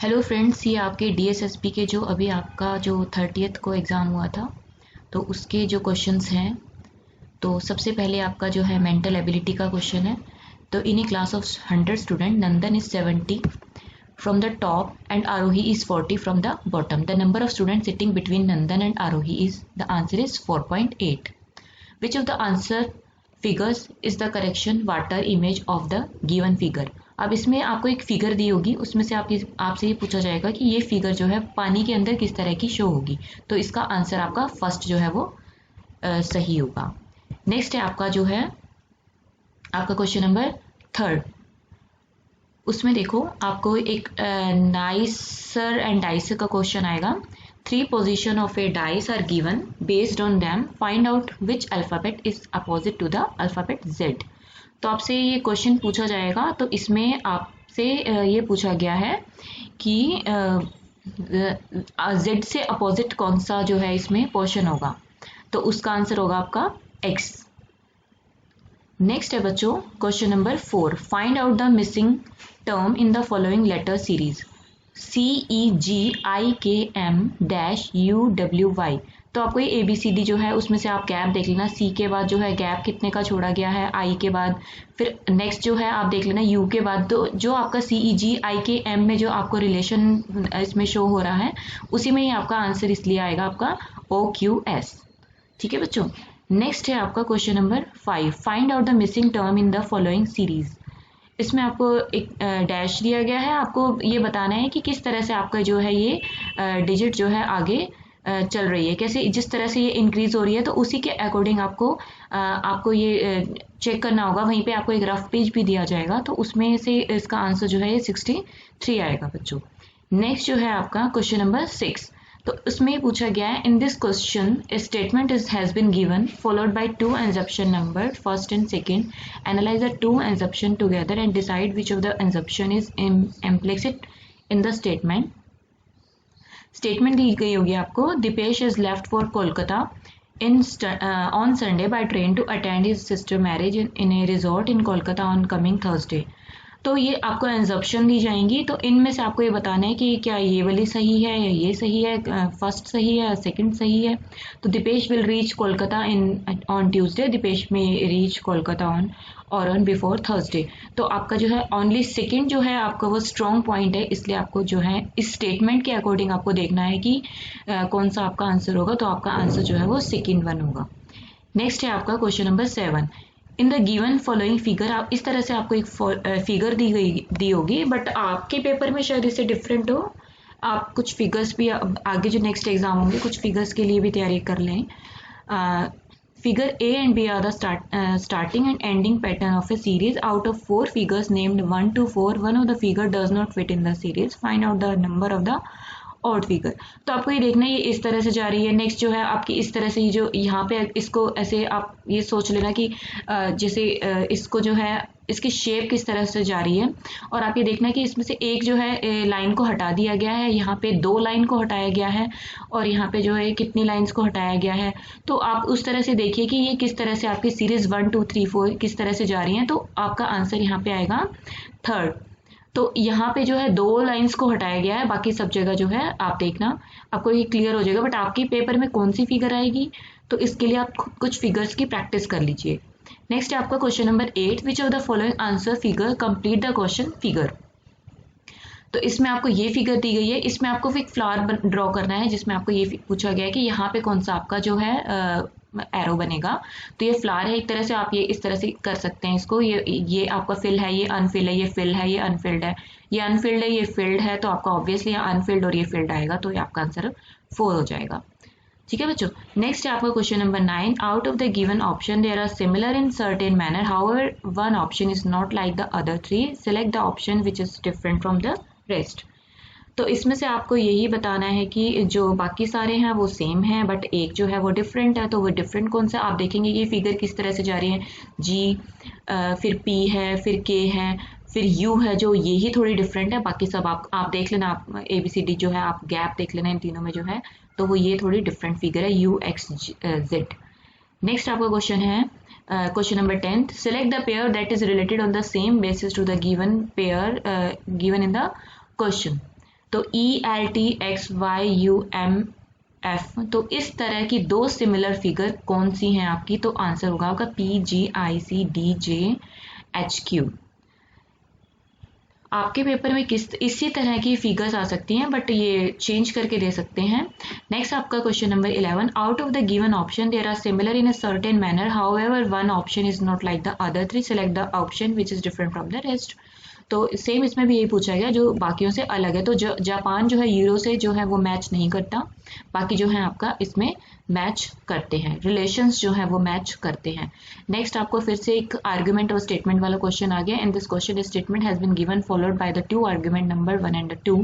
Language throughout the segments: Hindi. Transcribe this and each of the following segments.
हेलो फ्रेंड्स, ये आपके डीएसएसपी के जो अभी आपका जो 30th को एग्ज़ाम हुआ था तो उसके जो क्वेश्चंस हैं। तो सबसे पहले आपका जो है मेंटल एबिलिटी का क्वेश्चन है। तो in a class of 100 student, Nandan is 70 from the top and Aarohi is 40 from the bottom. The number of student sitting between Nandan and Aarohi is, the answer is 4.8। Which of the answer figures is the correction water image of the given figure. अब इसमें आपको एक फिगर दी होगी, उसमें से आपसे ये पूछा जाएगा कि ये फिगर जो है पानी के अंदर किस तरह की शो होगी। तो इसका आंसर आपका फर्स्ट जो है वो सही होगा। नेक्स्ट है आपका जो है आपका क्वेश्चन नंबर 3। उसमें देखो आपको एक नाइसर एंड डाइसर का क्वेश्चन आएगा। 3 position of a dice are given, based on them find out which alphabet is opposite to the alphabet Z. तो आपसे ये क्वेश्चन पूछा जाएगा। तो इसमें आपसे ये पूछा गया है कि जेड से अपोजिट कौन सा जो है इसमें पोर्शन होगा। तो उसका आंसर होगा आपका एक्स। नेक्स्ट है बच्चों question number 4। Find out the missing term in the following letter series CEGIKM-UWY। तो आपको ये ABCD जो है उसमें से आप गैप देख लेना। C के बाद जो है गैप कितने का छोड़ा गया है, I के बाद, फिर नेक्स्ट जो है आप देख लेना U के बाद। तो जो आपका CEGIKM में जो आपको रिलेशन इसमें शो हो रहा है उसी में ही आपका आंसर इसलिए आएगा आपका OQS। ठीक है बच्चों। नेक्स्ट है आपका question number 5। Find out the missing term in the following series. इसमें आपको एक डैश दिया गया है, आपको ये बताना है कि किस तरह से आपका जो है ये डिजिट जो है आगे चल रही है, कैसे जिस तरह से ये इंक्रीज हो रही है। तो उसी के अकॉर्डिंग आपको ये चेक करना होगा। वहीं पे आपको एक रफ पेज भी दिया जाएगा, तो उसमें से इसका आंसर जो है ये 63 आएगा बच्चों। नेक्स्ट जो है आपका क्वेश्चन नंबर 6। तो उसमें पूछा गया है, in this question a statement has been given followed by 2 assumption number first and second. Analyse the 2 assumption together and decide which of the assumption is implicit in the statement. Statement दी गई होगी आपको, Deepesh is left for Kolkata on Sunday by train to attend his sister marriage in a resort in Kolkata on coming Thursday। तो ये आपको एंजप्शन दी जाएंगी। तो इनमें से आपको ये बताना है कि क्या ये वाली सही है या ये सही है, फर्स्ट सही है या सेकंड सही है। तो Deepesh will reach Kolkata on Tuesday. Deepesh may reach Kolkata on before Thursday. तो आपका जो है ओनली सेकंड जो है आपका वो स्ट्रॉन्ग पॉइंट है, इसलिए आपको जो है इस स्टेटमेंट के अकॉर्डिंग आपको देखना है कि कौन सा आपका आंसर होगा। तो आपका आंसर जो है वो सेकंड वन होगा। नेक्स्ट है आपका question number 7। In the given following figure. आप इस तरह से आपको एक फिगर दी होगी, बट आपके पेपर में शायद इससे डिफरेंट हो। आप कुछ फिगर्स भी आगे जो नेक्स्ट एग्जाम होंगे कुछ फिगर्स के लिए भी तैयारी कर लें। Figure A and B are the starting and ending pattern of a series. Out of 4 figures named 1 to 4, one of the figure does not fit in the series. Find out the number of the odd figure. तो आपको ये देखना है ये इस तरह से जा रही है। नेक्स्ट जो है आपकी इस तरह से, ये जो यहाँ पे इसको ऐसे आप ये सोच लेना कि जैसे इसको जो है इसकी शेप किस तरह से जा रही है। और आप ये देखना कि इसमें से एक जो है लाइन को हटा दिया गया है, यहाँ पे 2 लाइन को हटाया गया है, और यहाँ पे जो है कितनी लाइंस को हटाया गया है। तो आप उस तरह से देखिए कि ये किस तरह से आपकी सीरीज 1 2 3 4 किस तरह से जा रही है। तो आपका आंसर यहाँ पे आएगा 3rd। तो यहाँ पे जो है 2 लाइंस को हटाया गया है, बाकी सब जगह जो है आप देखना आपको ये क्लियर हो जाएगा। बट आपकी पेपर में कौन सी फिगर आएगी तो इसके लिए आप कुछ फिगर्स की प्रैक्टिस कर लीजिए। नेक्स्ट है आपका question number 8। Which of the following answer figure complete the question figure. तो इसमें आपको ये फिगर दी गई है, इसमें आपको एक फ्लावर ड्रॉ करना है जिसमें आपको ये पूछा गया है कि यहाँ पे कौन सा आपका जो है एरो बनेगा। तो ये फ्लावर है, एक तरह से आप ये इस तरह से कर सकते हैं इसको। ये आपका फिल है, ये अनफिल है, ये फिल है, ये अनफिल्ड है, ये अनफिल्ड है, ये फिल्ड है। तो आपका ऑब्वियसली अनफिल्ड और ये फिल्ड आएगा, तो ये आपका आंसर 4 हो जाएगा। ठीक है बच्चों। नेक्स्ट है आपका question number 9। Out of the given option there are similar in certain manner, however one option is not like the other 3। Select the option which is different from the rest. तो इसमें से आपको यही बताना है कि जो बाकी सारे हैं वो सेम हैं, बट एक जो है वो डिफरेंट है। तो वो डिफरेंट कौन सा, आप देखेंगे ये फिगर किस तरह से जा रही है। G, फिर P है, फिर K है, फिर U है, जो ये ही थोड़ी डिफरेंट है। बाकी सब आप देख लेना, आप ABCD जो है आप गैप देख लेना इन तीनों में जो है, तो वो ये थोड़ी डिफरेंट फिगर है U X Z। नेक्स्ट आपका क्वेश्चन है question number 10। Select the pair that is related on the same basis to the given pair given in the question. तो ELTXYUMF, तो इस तरह की दो सिमिलर फिगर कौन सी हैं आपकी, तो आंसर होगा आपका PGICDJHQ। आपके पेपर में इसी तरह की फिगर्स आ सकती हैं, बट ये चेंज करके दे सकते हैं। नेक्स्ट आपका question number 11, out of the given option there are similar in a certain manner, however one option is not like the other three, select the option which is different from the rest. तो सेम इसमें भी यही पूछा गया, जो बाकियों से अलग है। तो जापान जो है यूरो से जो है वो मैच नहीं करता, बाकी जो है आपका इसमें मैच करते हैं, रिलेशंस जो है वो मैच करते हैं। नेक्स्ट आपको फिर से एक आर्गुमेंट और स्टेटमेंट वाला क्वेश्चन आ गया। In this question statement has been given followed by the two argument number 1 and 2।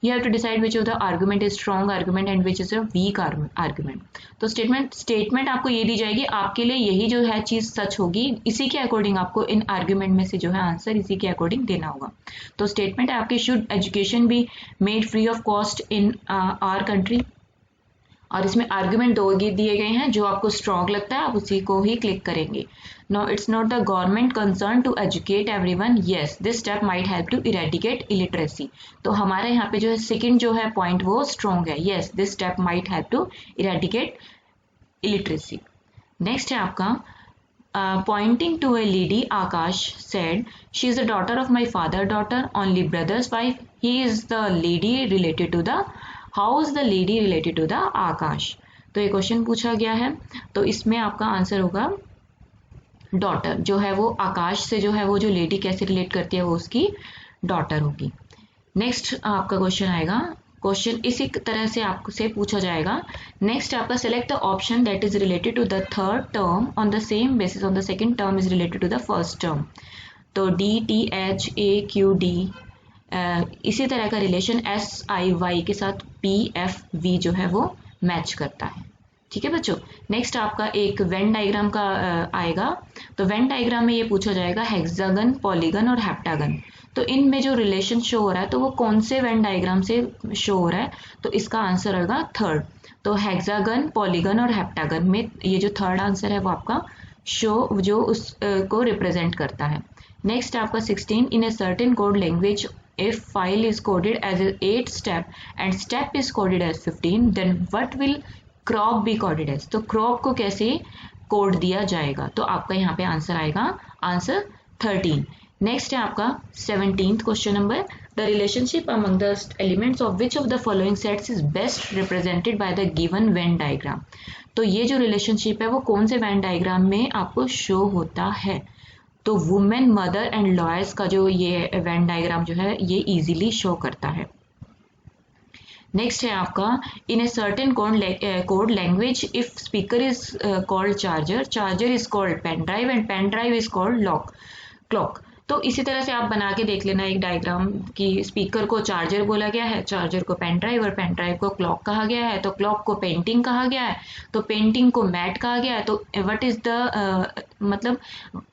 You have to decide which of the argument is strong argument and which is a weak argument। तो स्टेटमेंट आपको ये दी जाएगी, आपके लिए यही जो है चीज सच होगी, इसी के अकॉर्डिंग आपको इन आर्गुमेंट में से जो है आंसर इसी के अकॉर्डिंग देना होगा। तो स्टेटमेंट है आपकी, should education be made free of cost in our country, और इसमें आर्गुमेंट दो दिए गए हैं, जो आपको स्ट्रॉन्ग लगता है आप उसी को ही क्लिक करेंगे। No, it's not the government concern to educate everyone, yes this step might help to eradicate illiteracy. तो हमारे यहाँ पे जो है सेकंड जो है पॉइंट वो स्ट्रॉन्ग है, yes this step might help to eradicate illiteracy. Next है आपका pointing to a lady, Akash said she is the daughter of my father daughter only brothers wife, he is the lady related to the, how is the lady related to the Akash. तो ये क्वेश्चन पूछा गया है, तो इसमें आपका आंसर होगा डॉटर, जो है वो आकाश से जो है वो जो लेडी कैसे रिलेट करती है वो उसकी डॉटर होगी। नेक्स्ट आपका क्वेश्चन आएगा, क्वेश्चन इसी तरह से आपसे पूछा जाएगा। नेक्स्ट आपका select the option that is related to the third term on the same basis on the second term is related to the first term. तो DTHAQD इसी तरह का रिलेशन SIY के साथ PFV जो है वो मैच करता है। ठीक है बच्चों। नेक्स्ट आपका एक वेन डायग्राम का आएगा। तो वेन डायग्राम में ये पूछा जाएगा हेक्सागन, पॉलीगन और हेप्टागन, तो इनमें जो रिलेशन शो हो रहा है तो वो कौन से वेन डायग्राम से शो हो रहा है, तो इसका आंसर होगा थर्ड। तो हेक्सागन, पॉलीगन और हेप्टागन में ये जो थर्ड आंसर है वो आपका शो जो उसको रिप्रेजेंट करता है। नेक्स्ट आपका 16, in a certain code language if file is coded as 8 step and step is coded as 15 then what will crop be coded as। तो crop को कैसे कोड दिया जाएगा, तो आपका यहाँ पे आंसर आएगा आंसर 13। नेक्स्ट है आपका 17th question number, the relationship among the elements of which of the following sets is best represented by the given Venn diagram. तो ये जो रिलेशनशिप है वो कौन से वेन डायग्राम में आपको शो होता है, तो वुमेन, मदर एंड लॉयर्स का जो ये वेन डायग्राम जो है ये इजीली शो करता है। नेक्स्ट है आपका in a certain code language if speaker is called charger, charger is called pen drive and pen drive is called clock. तो इसी तरह से आप बना के देख लेना एक डायग्राम की, स्पीकर को चार्जर बोला गया है, चार्जर को पेन ड्राइव और पेन ड्राइव को क्लॉक कहा गया है, तो क्लॉक को पेंटिंग कहा गया है, तो पेंटिंग को मैट कहा गया है। तो व्हाट इज द मतलब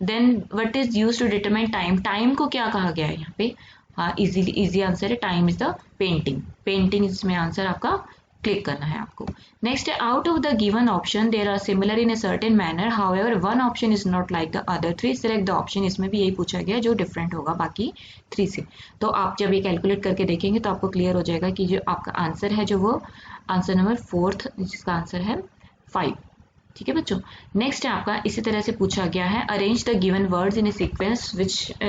then what is used to determine time, time को क्या कहा गया है यहाँ पे, हाँ इजी आंसर है, टाइम इज द पेंटिंग इसमें आंसर आपका क्लिक करना है आपको। नेक्स्ट है out of the given option there are similar in a certain manner, however one option is not like the other three, select the option. इसमें भी यही पूछा गया जो डिफरेंट होगा बाकी 3 से। तो आप जब ये कैलकुलेट करके देखेंगे तो आपको क्लियर हो जाएगा कि जो आपका आंसर है जो वो आंसर नंबर 4th जिसका आंसर है 5। ठीक है बच्चों। नेक्स्ट है आपका इसी तरह से पूछा गया है arrange the given words in A sequence which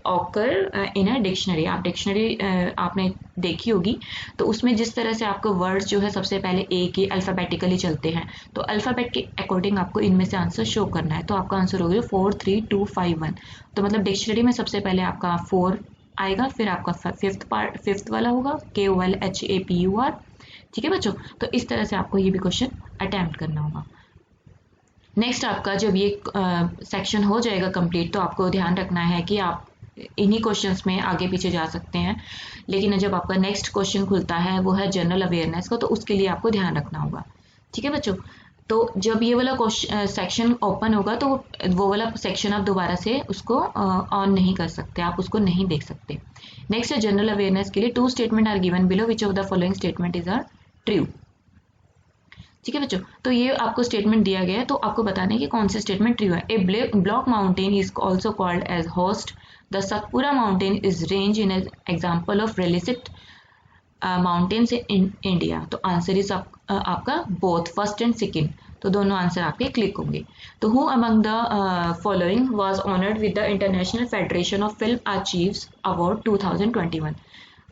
occur in a dictionary. आप डिक्शनरी आपने देखी होगी, तो उसमें जिस तरह से आपको वर्ड्स जो है सबसे पहले ए के अल्फ़ाबेटिकली चलते हैं, तो अल्फ़ाबेट के अकॉर्डिंग आपको इनमें से आंसर शो करना है। तो आपका आंसर हो गया 4 3 2 5 1। तो मतलब डिक्शनरी में सबसे पहले आपका 4 आएगा, फिर आपका फिफ्थ वाला होगा KOLHAPUR। ठीक है बच्चों। तो इस तरह से आपको ये भी क्वेश्चन अटेम्प्ट करना होगा। नेक्स्ट आपका जब ये सेक्शन हो जाएगा कंप्लीट, तो आपको ध्यान रखना है कि आप इन्हीं क्वेश्चंस में आगे पीछे जा सकते हैं, लेकिन जब आपका नेक्स्ट क्वेश्चन खुलता है वो है जनरल अवेयरनेस का, तो उसके लिए आपको ध्यान रखना होगा। ठीक है बच्चों। तो जब ये वाला सेक्शन ओपन होगा तो वो वाला सेक्शन आप दोबारा से उसको ऑन नहीं कर सकते, आप उसको नहीं देख सकते। नेक्स्ट है जनरल अवेयरनेस के लिए 2 statement are given below which of the following statement is are true. ठीक है बच्चों। तो ये आपको स्टेटमेंट दिया गया है, तो आपको बताना है कि कौन से स्टेटमेंट ट्रू है। A block mountain is also called as horst, the Satpura mountain is range in example of relict mountains in India, तो आंसर इज आपका बोथ फर्स्ट एंड सेकेंड, तो दोनों आंसर आपके क्लिक होंगे। तो who among the following was honoured with the international federation of film archives award 2021,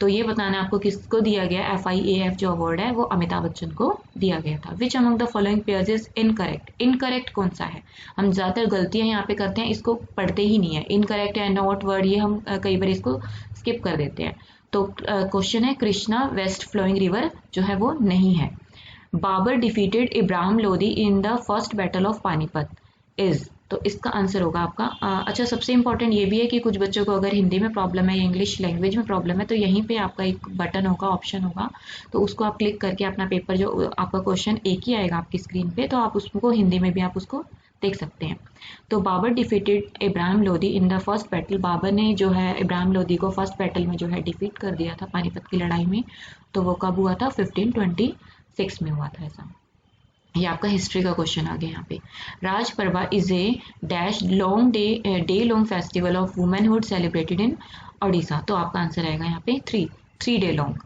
तो ये बताना आपको किसको दिया गया। FIAF जो अवार्ड है वो अमिताभ बच्चन को दिया गया था। विच among the following pairs is incorrect, incorrect कौन सा है, हम ज़्यादातर गलतियां यहाँ पे करते हैं, इसको पढ़ते ही नहीं है, इनकरेक्ट है नॉट वर्ड, ये हम कई बार इसको स्किप कर देते हैं। तो क्वेश्चन है कृष्णा वेस्ट फ्लोइंग रिवर जो है वो नहीं है। Babur defeated Ibrahim Lodi in the first battle of Panipat is, तो इसका आंसर होगा आपका अच्छा सबसे इंपॉर्टेंट ये भी है कि कुछ बच्चों को अगर हिंदी में प्रॉब्लम है या इंग्लिश लैंग्वेज में प्रॉब्लम है तो यहीं पे आपका एक बटन होगा, ऑप्शन होगा, तो उसको आप क्लिक करके अपना पेपर जो आपका क्वेश्चन एक ही आएगा आपकी स्क्रीन पे, तो आप उसको हिंदी में भी आप उसको देख सकते हैं। तो Babur defeated Ibrahim Lodi in the first battle, Babur ने जो है इब्राहिम लोदी को फर्स्ट बैटल में जो है डिफीट कर दिया था पानीपत की लड़ाई में, तो वो कब हुआ था 1526 में हुआ था ऐसा। ये आपका हिस्ट्री का क्वेश्चन आ गया यहाँ पे। राज पर्वा is a dash long day long festival of womanhood celebrated in Odisha, तो आपका आंसर आएगा यहाँ पे थ्री डे लॉन्ग।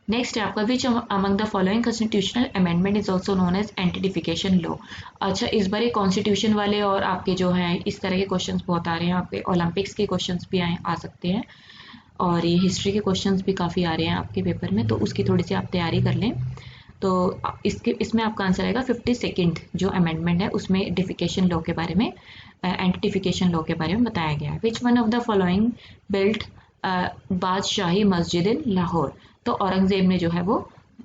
नेक्स्ट है आपका which among the following constitutional amendment is also known as antidefection law. अच्छा इस बार ये कॉन्स्टिट्यूशन वाले और आपके जो हैं इस तरह के क्वेश्चंस बहुत आ रहे हैं, आपके ओलंपिक्स के क्वेश्चंस भी आ सकते हैं और ये हिस्ट्री के क्वेश्चंस भी काफ़ी आ रहे हैं आपके पेपर में, तो उसकी थोड़ी सी आप तैयारी कर लें। तो इसमें आपका आंसर आएगा 52nd जो अमेंडमेंट है उसमें डिफिकेशन लॉ के बारे में, एंटिडिफिकेशन लॉ के बारे में बताया गया है। Which one of the following built Badshahi Masjid in Lahore, तो औरंगजेब ने जो है वो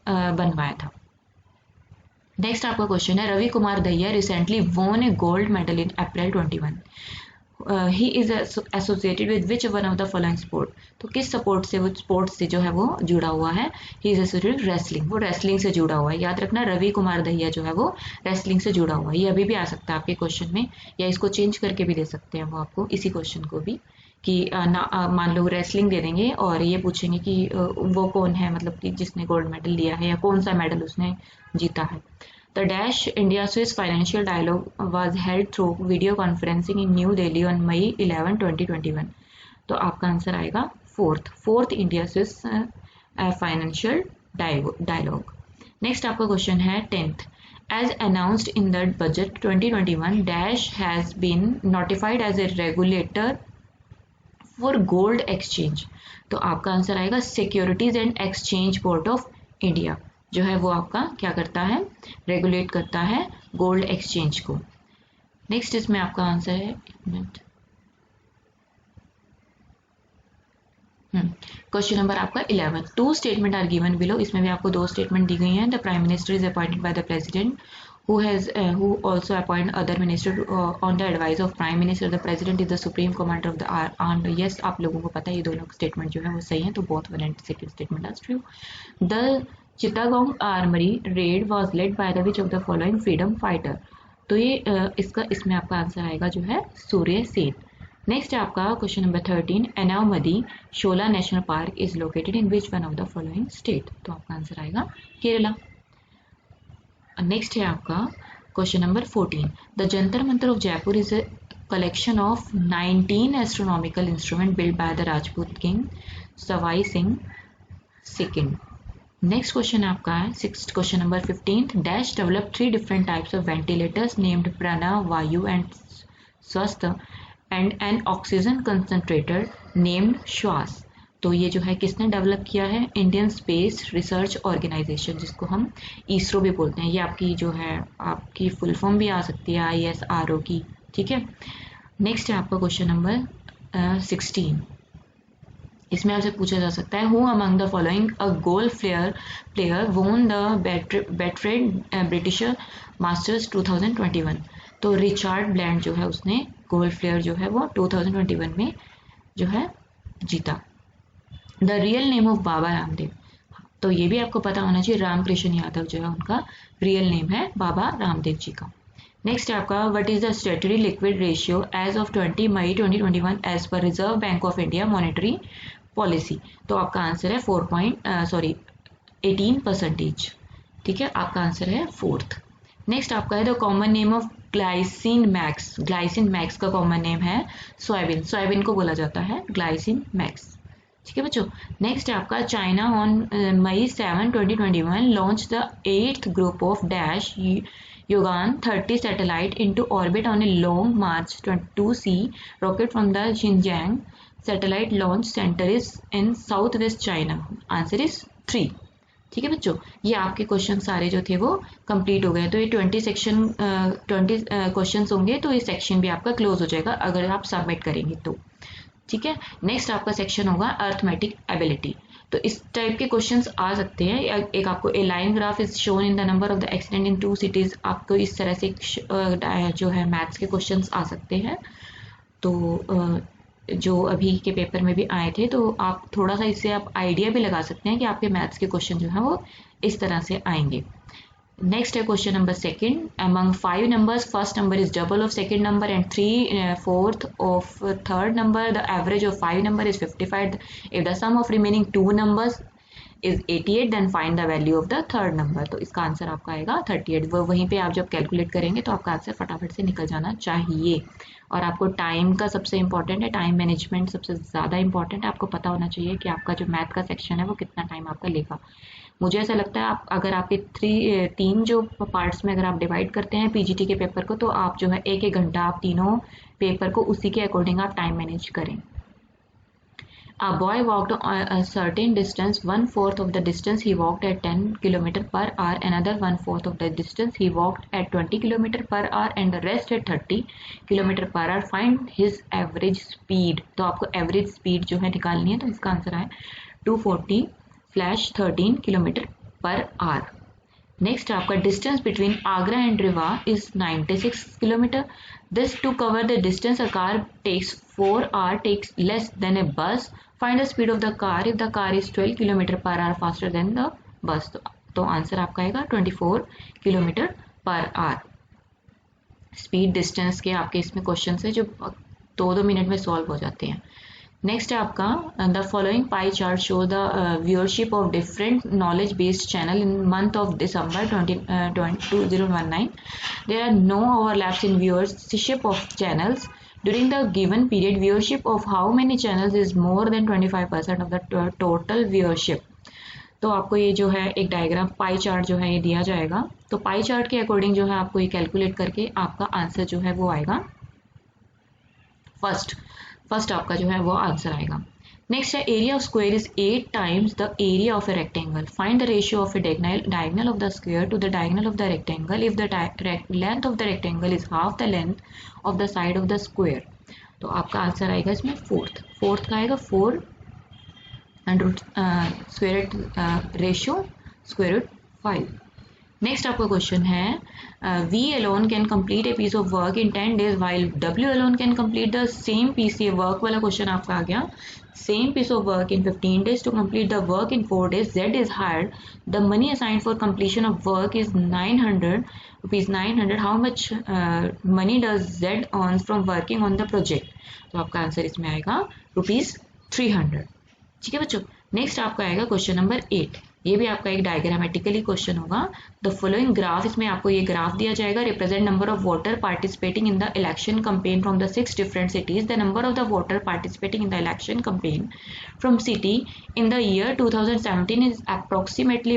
बनवाया था। नेक्स्ट आपका क्वेश्चन है Ravi Kumar Dahiya recently won a gold medal in April 21, he is associated with which one of the following sport, तो किस सपोर्ट से वो स्पोर्ट से जो है वो जुड़ा हुआ है। ही इज एसोसिएटेड रेसलिंग, वो रेसलिंग से जुड़ा हुआ है, याद रखना रवि कुमार दहिया जो है वो रेसलिंग से जुड़ा हुआ है। ये अभी भी आ सकता है आपके क्वेश्चन में, या इसको चेंज करके भी दे सकते हैं वो आपको इसी क्वेश्चन को भी, कि मान लो रेसलिंग दे देंगे और ये पूछेंगे कि वो कौन है, मतलब कि जिसने गोल्ड मेडल लिया है या कौन सा मेडल उसने जीता है। The Dash India Swiss Financial Dialogue was held through video conferencing in New Delhi on May 11, 2021, तो आपका आंसर आएगा fourth India Swiss financial dialogue. Next आपका क्वेश्चन है 10th, as announced in the budget 2021 Dash has been notified as a regulator for gold exchange, तो आपका आंसर आएगा securities and exchange board of India जो है वो आपका क्या करता है, रेगुलेट करता है गोल्ड एक्सचेंज को। नेक्स्ट इसमें आपका आंसर है, एक मिनट, क्वेश्चन नंबर आपका 11, 2 स्टेटमेंट आर गिवन बिलो, इसमें भी आपको 2 स्टेटमेंट दी गई हैं। The prime minister is appointed by the president who also appoint other minister on the advice of prime minister. The president is the supreme commander of the armed. Yes, आप लोगों को पता है ये दोनों स्टेटमेंट जो है वो सही है, तो both one and second statement is true. The Chittagong Armory raid was led by the which of the following freedom fighter, तो ये इसमें आपका आंसर आएगा जो है सूर्य सेन। नेक्स्ट है आपका question number 13, Anamudi Shola national park is located in which one of the following state, तो आपका आंसर आएगा केरला। नेक्स्ट है आपका question number 14, the Jantar Mantar of Jaipur is a collection of 19 astronomical instrument build by the Rajput king Sawai Singh second. Next question आपका है question number 15, dash develop 3 different types of ventilators named Pranav Vayu and स्वस्थ and N oxygen concentrator named श्वास, तो ये जो है किसने डेवलप किया है, इंडियन स्पेस रिसर्च ऑर्गेनाइजेशन जिसको हम इसरो भी बोलते हैं। ये आपकी जो है आपकी फुल फॉर्म भी आ सकती है ISRO की, ठीक है। नेक्स्ट है आपका क्वेश्चन नंबर 16, इसमें आपसे पूछा जा सकता है who among the following a golf player won the Betfred British Masters 2021, तो रिचार्ड ब्लैंड जो है उसने गोल्फ प्लेयर जो है वो 2021 में जो है जीता। The real name of Baba Ramdev, तो ये भी आपको पता होना चाहिए, रामकृष्ण यादव जो है उनका रियल नेम है बाबा रामदेव जी का। नेक्स्ट है आपका what is the statutory liquid ratio as of 20 May 2021 as per Reserve Bank of India monetary policy, तो आपका आंसर है 18%, ठीक है, आपका आंसर है 4th। नेक्स्ट आपका है the common name of glycine max का कॉमन नेम है सोयाबीन को बोला जाता है ग्लाइसिन मैक्स। ठीक है बच्चों। नेक्स्ट है आपका China on May 7, 2021 launch the 8th group of dash Yuan 30 satellite into orbit on a long March 22C rocket from the Xinjiang Satellite Launch Center is in Southwest China. Answer is 3. ठीक है बच्चों, ये आपके क्वेश्चन सारे जो थे वो कंप्लीट हो गए। तो ये 20 क्वेश्चंस होंगे, तो ये सेक्शन भी आपका क्लोज हो जाएगा अगर आप सबमिट करेंगे तो। ठीक है, नेक्स्ट आपका सेक्शन होगा अर्थमेटिक एबिलिटी। तो इस टाइप के क्वेश्चंस आ सकते हैं। एक आपको a line graph is shown in the number of the accident in 2 cities, आपको इस तरह से जो है मैथ्स के क्वेश्चंस आ सकते हैं। तो जो अभी के पेपर में भी आए थे, तो आप थोड़ा सा इससे आप आइडिया भी लगा सकते हैं कि आपके मैथ्स के क्वेश्चन जो है वो इस तरह से आएंगे। नेक्स्ट है question number second, among 5 numbers first number is double of second number and 3/4 of third number, the average of 5 number is 55, if the sum of remaining 2 numbers is 88 then find the value of the third number. तो इसका आंसर आपका आएगा 38। वो वहीं पे आप जब कैलकुलेट करेंगे तो आपका आंसर फटाफट से निकल जाना चाहिए। और आपको टाइम का सबसे इंपॉर्टेंट है, टाइम मैनेजमेंट सबसे ज़्यादा इंपॉर्टेंट है। आपको पता होना चाहिए कि आपका जो मैथ का सेक्शन है वो कितना टाइम आपका लेगा। मुझे ऐसा लगता है आप अगर आपके 3 जो पार्ट्स में अगर आप डिवाइड करते हैं पीजीटी के पेपर को, तो आप जो है 1-1 घंटा आप तीनों पेपर को उसी के अकॉर्डिंग आप टाइम मैनेज करें। A boy walked a certain distance, 1/4 of the distance he walked at 10 km/h, another 1/4 of the distance he walked at 20 km/h, and the rest at 30 km/h. Find his average speed. तो आपको एवरेज स्पीड जो है निकालनी है, तो इसका आंसर है 240/13 km/h. नेक्स्ट आपका distance between Agra and Rewa is 96 kilometre. This to cover the distance a car takes 4 hours takes less than a bus. Find the speed of the car if the car is 12 km/h faster than the bus. तो आंसर आपका आएगा 24 km/h। स्पीड डिस्टेंस के आपके इसमें क्वेश्चन है जो 2-2 मिनट में सॉल्व हो जाते हैं। नेक्स्ट है आपका the following pie chart show the viewership of different knowledge based channel in month of December 2019। There are no overlaps in viewership of channels during the given period. Viewership of how many channels is more than 25% of the total viewership. तो आपको ये जो है एक डायग्राम पाई चार्ट जो है ये दिया जाएगा। तो पाई चार्ट के अकॉर्डिंग जो है आपको ये कैलकुलेट करके आपका आंसर जो है वो आएगा फर्स्ट आपका जो है वो आंसर आएगा। नेक्स्ट है area of square is 8 times the area of a rectangle. Find the ratio of a diagonal of the square to the diagonal of the rectangle if the length of the rectangle is half the length of the side of the square. तो आपका आंसर आएगा इसमें फोर्थ का आएगा 4 under square root ratio square root 5। Next आपका क्वेश्चन है V alone can complete a piece of work in 10 days while W alone can complete the same piece। ये वर्क वाला क्वेश्चन आपका आ गया। Same piece of work in 15 days to complete the work in 4 days. Z is hired. The money assigned for completion of work is 900 rupees 900. How much money does Z earn from working on the project? तो आपका आंसर इसमें आएगा ₹300। ठीक है बच्चों। नेक्स्ट आपका आएगा क्वेश्चन नंबर 8। ये भी आपका एक डायग्रामेटिकली क्वेश्चन होगा। द फॉलोइंग ग्राफ, इसमें आपको ये ग्राफ दिया जाएगा। Represent number of voter participating in the election campaign from the 6 different cities। The number of the voter participating in the election campaign from city in the year 2017 is approximately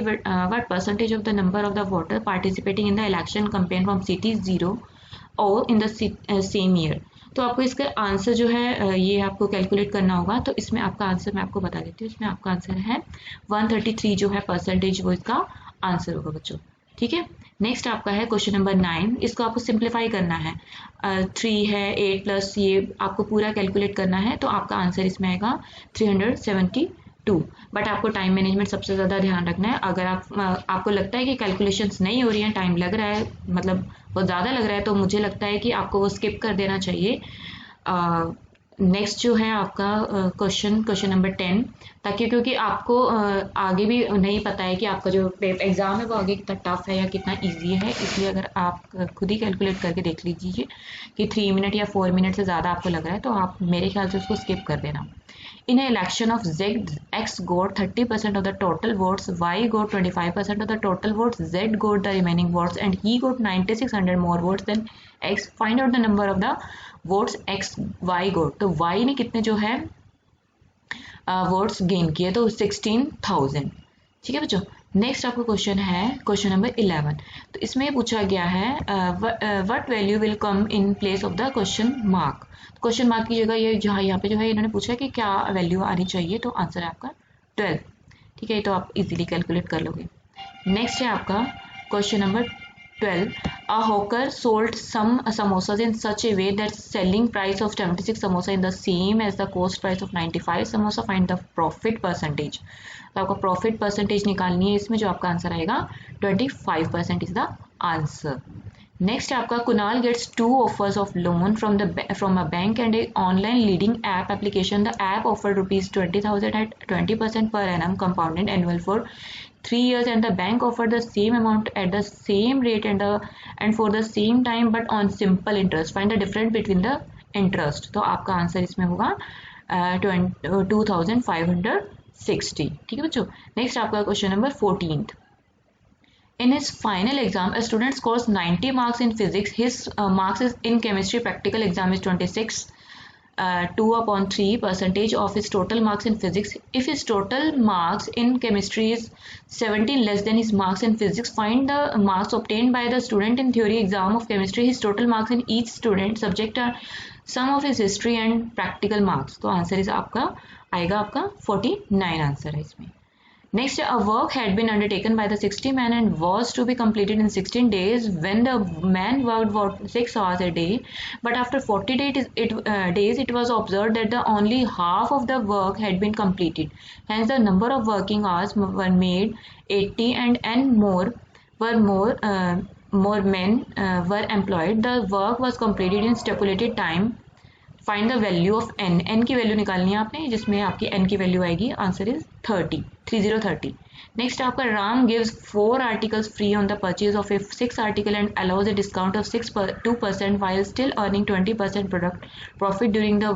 what percentage of the number of the voter participating in the election campaign from city 0 or in the same year। तो आपको इसका आंसर जो है ये आपको कैलकुलेट करना होगा। तो इसमें आपका आंसर मैं आपको बता देती हूँ। इसमें आपका आंसर है 133 जो है परसेंटेज, वो इसका आंसर होगा बच्चों। ठीक है। नेक्स्ट आपका है क्वेश्चन नंबर 9। इसको आपको सिंप्लीफाई करना है। 3 है 8 प्लस ये आपको पूरा कैलकुलेट करना है। तो आपका आंसर इसमें आएगा 372। बट आपको टाइम मैनेजमेंट सबसे ज़्यादा ध्यान रखना है। अगर आपको लगता है कि कैलकुलेशंस नहीं हो रही हैं, टाइम लग रहा है, मतलब बहुत ज़्यादा लग रहा है, तो मुझे लगता है कि आपको वो स्किप कर देना चाहिए। नेक्स्ट जो है आपका क्वेश्चन नंबर 10, ताकि क्योंकि आपको आगे भी नहीं पता है कि आपका जो एग्ज़ाम है वो आगे कितना टफ है या कितना इजी है। इसलिए अगर आप खुद ही कैलकुलेट करके देख लीजिए कि 3 मिनट या 4 मिनट से ज़्यादा आपको लग रहा है, तो आप मेरे ख्याल से उसको स्किप कर देना। In an election of Z, X got 30% of the total votes, Y got 25% of the total votes, Z got the remaining votes, and he got 9600 more votes than X. Find out the number of the votes X, Y got. तो Y ने कितने जो है वोट्स गेन किए, तो 16,000। ठीक है बच्चों। नेक्स्ट आपका क्वेश्चन है क्वेश्चन नंबर 11। तो इसमें पूछा गया है what value will come in place of the question mark. Question mark की जगह ये जहाँ यहाँ पे जो है इन्होंने पूछा कि क्या वैल्यू आनी चाहिए, तो आंसर है आपका 12। ठीक है, तो आप इजीली कैलकुलेट कर लोगे। नेक्स्ट है आपका question number 12. A hawker sold some samosas in such a way that selling price of 76 samosa in the same as the cost price of 95 samosa. Find the profit percentage. तो आपका प्रॉफिट परसेंटेज निकालनी है इसमें, जो आपका आंसर आएगा 25% इज द आंसर। नेक्स्ट आपका Kunal gets 2 offers of loan from a bank and a online leading app application. The app offered rupees 20,000 at 20% per annum compounded annual for 3 years, and the bank offered the same amount at the same rate and for the same time but on simple interest. Find the difference between the interest. तो आपका आंसर इसमें होगा 2,560। ठीक है बच्चों। नेक्स्ट आपका question number 14th. In his final exam, a student scores 90 marks in physics. His marks in chemistry practical exam is 26. 2/3% of his total marks in physics. If his total marks in chemistry is 17 less than his marks in physics, find the marks obtained by the student in theory exam of chemistry. His total marks in each student subject are sum of his history and practical marks. तो आंसर इस आपका आएगा आपका 49 आंसर है इसमें। Next, a work had been undertaken by the 60 men and was to be completed in 16 days. When the man worked for 6 hours a day, but after 40 days, it was observed that the only half of the work had been completed. Hence, the number of working hours were made 80, and more men were employed. The work was completed in stipulated time. Find the value of N. N की वैल्यू निकालनी है आपने, जिसमें आपकी एन की वैल्यू आएगी, आंसर इज 30। नेक्स्ट आपका Ram gives 4 articles free on the purchase of A 6 article and allows a discount of 2% while still earning 20% product profit during the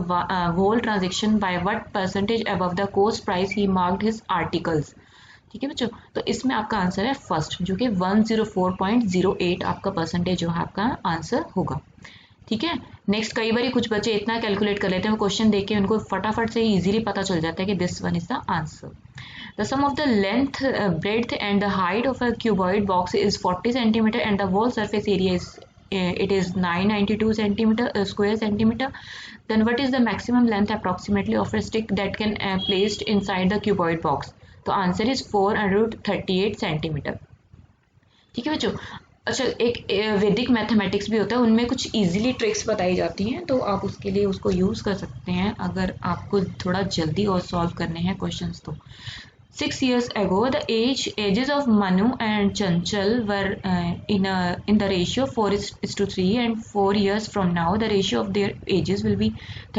whole transaction. By what percentage above the cost price he marked his articles? ठीक है बच्चों। तो इसमें आपका आंसर है फर्स्ट, जो कि 104.08 आपका परसेंटेज जो है आपका आंसर होगा। ठीक है। नेक्स्ट, कई बार कुछ बच्चे इतना कैलकुलेट कर लेते हैं क्वेश्चन देख के, उनको फटाफट से इजीली पता चल जाता है कि this one is the answer. The sum of the length, breadth and the height of a cuboid box is 40 centimetre and the whole surface area is it is 992 square centimeter. Then what is the maximum length approximately of a stick that can placed inside the cuboid box? तो आंसर इज 438 सेंटीमीटर। ठीक है बच्चों। अच्छा, एक वैदिक मैथमेटिक्स भी होता है, उनमें कुछ इजीली ट्रिक्स बताई जाती हैं, तो आप उसके लिए उसको यूज़ कर सकते हैं अगर आपको थोड़ा जल्दी और सॉल्व करने हैं क्वेश्चंस। तो 6 years ago, the ages of Manu and Chanchal were in the ratio 4:3, and 4 years from now, the ratio of their ages will be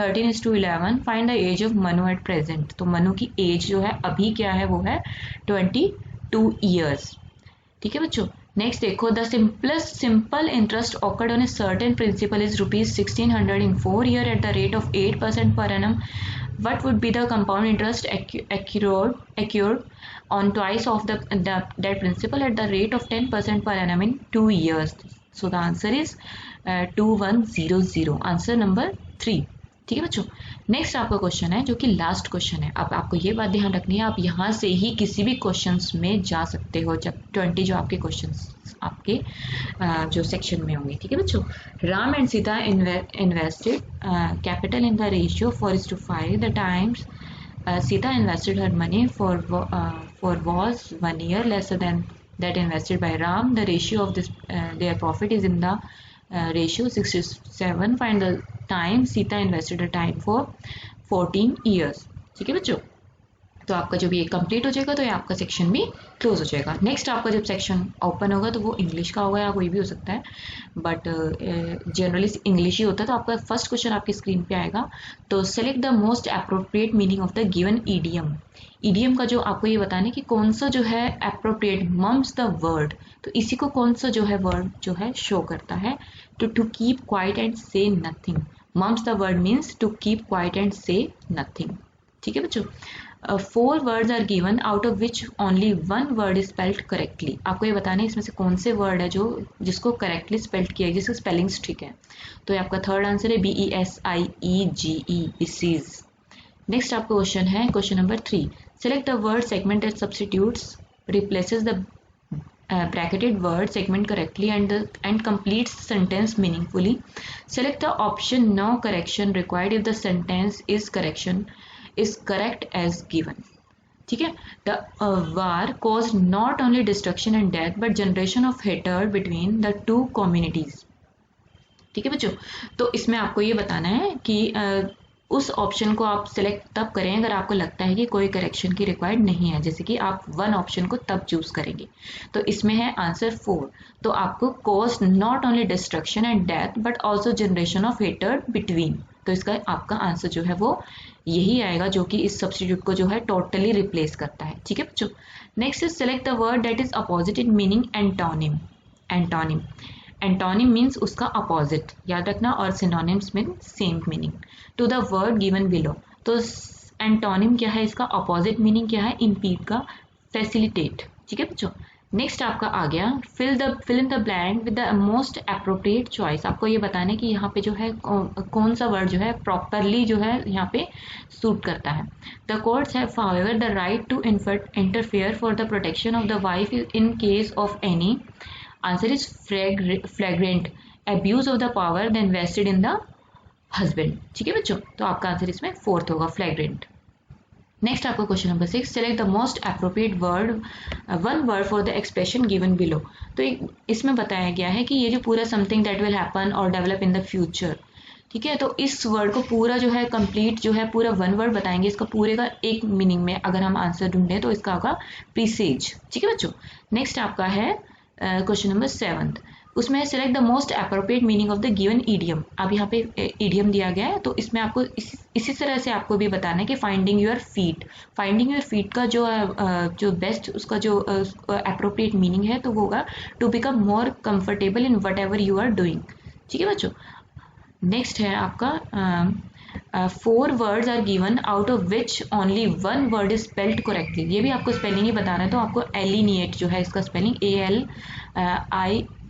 13:11. Find the age of Manu at present. तो मनु की एज जो है अभी क्या है, वो है 22 years। ठीक है बच्चों। नेक्स्ट देखो, the simple interest occurred on a certain principal is ₹1,600 in 4 years at the rate of 8% per annum. What would be the compound interest accrued on twice of that principal at the rate of 10% per annum in 2 years? So the answer is 2100, answer number 3। ठीक है बच्चों। नेक्स्ट आपका क्वेश्चन है जो कि लास्ट क्वेश्चन है। अब आपको ये बात ध्यान रखनी है, आप यहाँ से ही किसी भी क्वेश्चंस में जा सकते हो, जब 20 जो आपके क्वेश्चंस आपके जो सेक्शन में होंगे। ठीक है बच्चों। Ram and Sita invested capital in the ratio 4:5 the times Sita invested her money for was 1 year lesser than that invested by Ram. The ratio of their profit is in the ratio 6:7. Find the time Sita invested a time for 14 years. ठीक है बच्चों। तो आपका जब ये कंप्लीट हो जाएगा तो ये आपका सेक्शन भी क्लोज हो जाएगा। नेक्स्ट आपका जब सेक्शन ओपन होगा तो वो इंग्लिश का होगा या कोई भी हो सकता है, बट जनरली इंग्लिश ही होता है। तो आपका फर्स्ट क्वेश्चन आपकी स्क्रीन पे आएगा। तो select the most appropriate meaning of the given idiom. Idiom का जो आपको ये बताना है कि कौन सा जो है अप्रोप्रिएट, मम्स द वर्ड, तो इसी को कौन सा जो है वर्ड जो है शो करता है। To keep quiet and say nothing. Mum's the word means to keep quiet and say nothing. ठीक है बच्चों। 4 words are given out of which only 1 word is spelled correctly. आपको ये बताना है इसमें से कौन से वर्ड है जो जिसको करेक्टली स्पेल्ड किया है, जिसकी स्पेलिंग्स ठीक है। तो ये आपका थर्ड आंसर है BESIEGE, बिसीज। नेक्स्ट आपका क्वेश्चन है question number 3, select the word segment that substitutes replaces the bracketed word segment correctly and completes the sentence meaningfully. Select the option no correction required if the sentence is correct as given. ठीक है, the war caused not only destruction and death but generation of hatred between the two communities. ठीक है बच्चों, तो इसमें आपको ये बताना है कि उस ऑप्शन को आप सिलेक्ट तब करें अगर आपको लगता है कि कोई करेक्शन की रिक्वायर्ड नहीं है, जैसे कि आप 1 ऑप्शन को तब चूज करेंगे। तो इसमें है आंसर 4, तो आपको cause not only destruction and death but also generation of hatred between, तो इसका आपका आंसर जो है वो यही आएगा जो कि इस सब्स्टिट्यूट को जो है टोटली रिप्लेस करता है। ठीक है बच्चों, next is select the word that is opposite in meaning antonym. Antonym means उसका अपोजिट, याद रखना, और synonyms mean same meaning to the word given below. तो एंटोनिम क्या है, इसका अपोजिट मीनिंग क्या है, इम्पीड का फैसिलिटेट। ठीक है बच्चों, नेक्स्ट आपका आ गया fill in the blank with the most appropriate choice. आपको ये बताना है कि यहाँ पे जो है कौन सा वर्ड जो है प्रॉपरली जो है यहाँ पे सूट करता है। The courts have however the right to interfere for the protection of the wife in case of any, answer is flagrant abuse of the power then vested in the husband. ठीक है बच्चों, तो आपका आंसर इसमें 4th होगा, फ्लैग्रेंट। नेक्स्ट आपका question number 6, select the most appropriate word, 1 word for the expression given below. तो इसमें बताया गया है कि ये जो पूरा समथिंग दैट विल हैपन और डेवलप इन द फ्यूचर, ठीक है, तो इस वर्ड को पूरा जो है कंप्लीट जो है पूरा 1 वर्ड बताएंगे, इसका पूरे का एक मीनिंग में अगर हम आंसर ढूंढें तो इसका होगा प्रीसेज। ठीक है बच्चों, नेक्स्ट आपका है क्वेश्चन नंबर 7, उसमें select the most appropriate meaning of the given idiom. अब यहाँ पे ईडियम दिया गया है, तो इसमें आपको इसी तरह से आपको भी बताना है कि फाइंडिंग योर फीट का जो बेस्ट उसका जो अप्रोप्रिएट मीनिंग है तो वो होगा to become more comfortable in whatever you are doing. ठीक है बच्चों, नेक्स्ट है आपका 4 words are given out of which only 1 word is spelled correctly। ये भी आपको स्पेलिंग ही बताना है, तो आपको एलिनिएट जो है इसका स्पेलिंग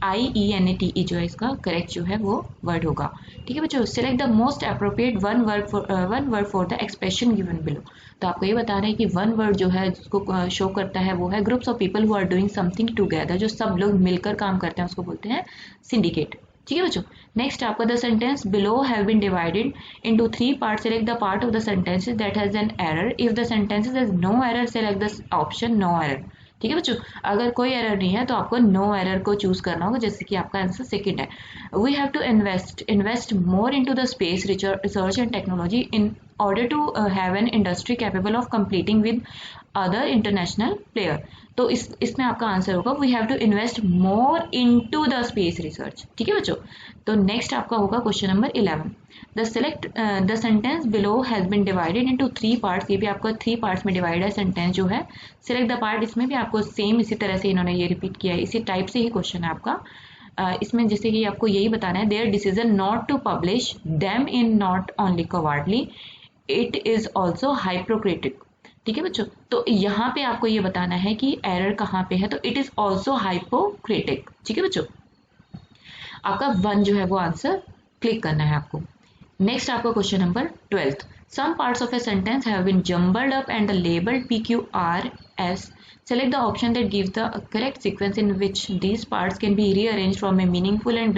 ALIENATE जो है इसका करेक्ट जो है वो वर्ड होगा। ठीक है बच्चों, select the most appropriate 1 word for the expression given below. तो आपको ये बताना है कि 1 वर्ड जो है जिसको शो करता है वो है groups of people who are doing something together, जो सब लोग मिलकर काम करते हैं उसको बोलते हैं सिंडिकेट। ठीक है बच्चों, नेक्स्ट आपका the sentence below have been divided into 3 parts, select the part of the sentences that has an error, if the sentences has no error select the option no error. ठीक है बच्चों, अगर कोई एरर नहीं है तो आपको नो एरर को चूज करना होगा, जैसे कि आपका आंसर 2nd है। We have to invest more into the space research and technology in order to have an industry capable of competing with other international player। तो इसमें आपका आंसर होगा we have to invest more into the space research. ठीक है बच्चों, तो नेक्स्ट आपका होगा question number 11, the sentence below has been divided into 3 parts. ये भी आपका 3 पार्ट्स में डिवाइड है सेंटेंस जो है, सिलेक्ट द पार्ट। इसमें भी आपको सेम इसी तरह से इन्होंने ये रिपीट किया है, इसी टाइप से ही क्वेश्चन है आपका। इसमें जैसे कि आपको यही बताना है their decision not to publish them in not only cowardly, it is also hypocritical. ठीक है बच्चों, तो यहाँ पे आपको ये बताना है कि एरर कहाँ पे है, तो इट इज ऑल्सो हाइपोक्रेटिक। ठीक है बच्चों, आपका 1 जो है वो आंसर क्लिक करना है आपको। नेक्स्ट आपका question number 12, some parts of a sentence have been jumbled up and labeled PQRS, select the option that gives the correct sequence in which these parts can be rearranged from a meaningful and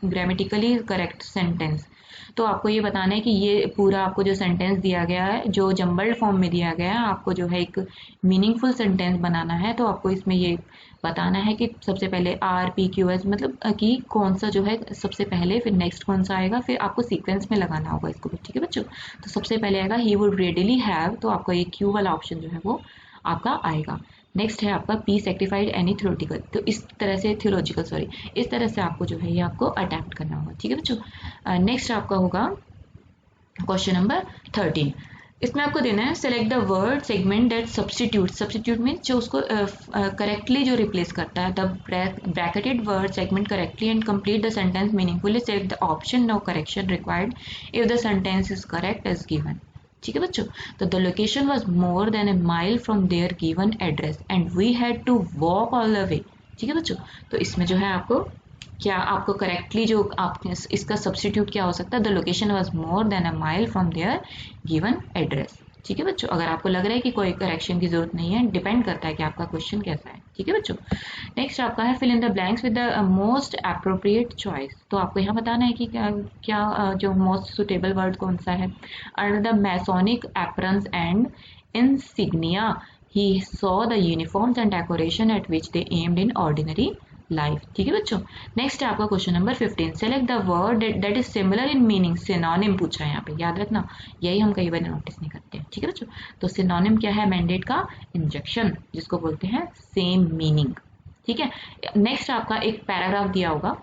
grammatically correct sentence। तो आपको ये बताना है कि ये पूरा आपको जो सेंटेंस दिया गया है जो जम्बल्ड फॉर्म में दिया गया है, आपको जो है एक मीनिंगफुल सेंटेंस बनाना है, तो आपको इसमें ये बताना है कि सबसे पहले RPQS मतलब कि कौन सा जो है सबसे पहले, फिर नेक्स्ट कौन सा आएगा, फिर आपको सीक्वेंस में लगाना होगा इसको भी। ठीक है बच्चों, तो सबसे पहले आएगा ही वुड रेडिली हैव, तो आपका ये Q वाला ऑप्शन जो है वो आपका आएगा। नेक्स्ट है आपका पी सेक्टिफाइड एनी थ्योरेटिकल, तो इस तरह से इस तरह से आपको जो है ये आपको अडैप्ट करना होगा। ठीक है बच्चों, नेक्स्ट आपका होगा क्वेश्चन नंबर 13, इसमें आपको देना है select the word segment that substitute mean जो उसको करेक्टली जो रिप्लेस करता है, the bracketed word segment correctly and complete the sentence meaningfully, select the option no correction required if the sentence is correct as given. ठीक है बच्चों, तो the location was more than a mile from their given address and we had to walk all the way. ठीक है बच्चों, तो इसमें जो है आपको करेक्टली जो आप इसका सब्स्टिट्यूट क्या हो सकता है, the location was more than a mile from their given address. ठीक है बच्चों, अगर आपको लग रहा है कि कोई करेक्शन की जरूरत नहीं है, डिपेंड करता है कि आपका क्वेश्चन कैसा है। ठीक है बच्चों, नेक्स्ट आपका है fill in the blanks with the most appropriate choice. तो आपको यहाँ बताना है कि जो मोस्ट सुटेबल वर्ड कौन सा है। Under the masonic aprons and insignia he saw the uniforms and decoration at which they aimed in ordinary life. ठीक है बच्चों, नेक्स्ट है आपका question number 15। Select the word that is similar in meaning. Synonym पूछा है यहाँ पे, याद रखना, यही हम कई बार नोटिस नहीं करते हैं। ठीक है बच्चों, तो सिनोनिम क्या है, मैंडेट का इंजेक्शन, जिसको बोलते हैं सेम मीनिंग। ठीक है, नेक्स्ट आपका एक पैराग्राफ दिया होगा।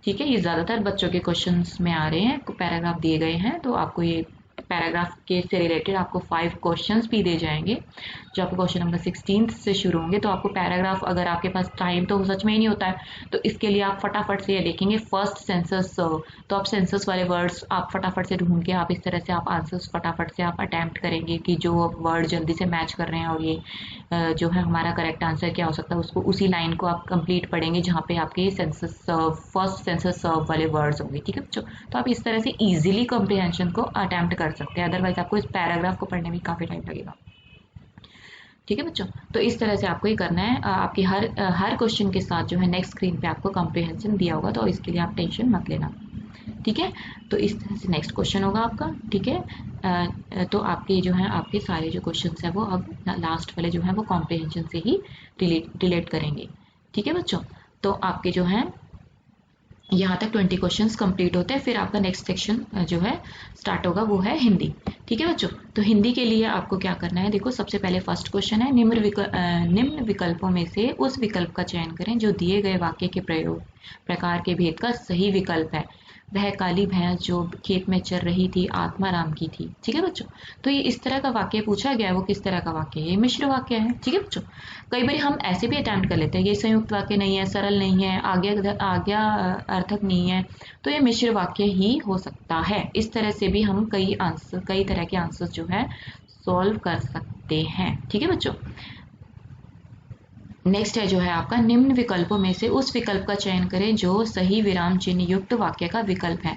ठीक है, ये ज्यादातर बच्चों के क्वेश्चंस में आ रहे हैं, पैराग्राफ दिए गए हैं, तो आपको ये पैराग्राफ के से रिलेटेड आपको 5 क्वेश्चंस भी दे जाएंगे, जो आपको क्वेश्चन नंबर 16 से शुरू होंगे। तो आपको पैराग्राफ, अगर आपके पास टाइम तो सच में ही नहीं होता है, तो इसके लिए आप फटाफट से ये देखेंगे फर्स्ट सेंसस सर्व। तो आप सेंसस वाले वर्ड्स आप फटाफट से ढूंढ के आप इस तरह से आप आंसर्स फटाफट से आप अटैम्प्ट करेंगे कि जो वर्ड जल्दी से मैच कर रहे हैं, और ये जो है हमारा करेक्ट आंसर क्या हो सकता है, उसको उसी लाइन को आप कंप्लीट पढ़ेंगे जहाँ पे आपके सेंसस सर्व, फर्स्ट सेंसस सर्व वाले वर्ड्स होंगे। ठीक है बच्चों, तो आप इस तरह से इजीली कॉम्प्रिहेंशन को अटैम्प्ट कर सकते हैं, अदरवाइज आपको इस पैराग्राफ को पढ़ने में काफी टाइम लगेगा। ठीक है बच्चों, तो इस तरह से आपको ये करना है। आपकी हर क्वेश्चन के साथ जो है नेक्स्ट स्क्रीन पे आपको कॉम्प्रिहेंशन दिया होगा, तो इसके लिए आप टेंशन मत लेना। ठीक है, तो इस तरह से नेक्स्ट क्वेश्चन होगा आपका। ठीक है, तो आपके जो है आपके सारे जो क्वेश्चंस है वो अब लास्ट वाले जो है वो कॉम्प्रिहेंशन से ही रिलेट करेंगे। ठीक है बच्चों, तो आपके जो है यहाँ तक 20 क्वेश्चंस कंप्लीट होते हैं, फिर आपका नेक्स्ट सेक्शन जो है स्टार्ट होगा, वो है हिंदी। ठीक है बच्चों, तो हिंदी के लिए आपको क्या करना है, देखो सबसे पहले फर्स्ट क्वेश्चन है, निम्न विकल्पों में से उस विकल्प का चयन करें जो दिए गए वाक्य के प्रकार के भेद का सही विकल्प है। वह काली भैंस जो खेत में चर रही थी आत्मा राम की थी। ठीक है बच्चों, तो ये इस तरह का वाक्य पूछा गया है, वो किस तरह का वाक्य है, ये मिश्र वाक्य है। ठीक है बच्चों, कई बार हम ऐसे भी अटेम्प्ट कर लेते हैं, ये संयुक्त वाक्य नहीं है, सरल नहीं है, आज्ञा अर्थक नहीं है, तो ये मिश्र वाक्य ही हो सकता है। इस तरह से भी हम कई तरह के आंसर जो है सॉल्व कर सकते हैं। ठीक है बच्चों, नेक्स्ट है जो है आपका, निम्न विकल्पों में से उस विकल्प का चयन करें जो सही विराम चिन्ह युक्त वाक्य का विकल्प है।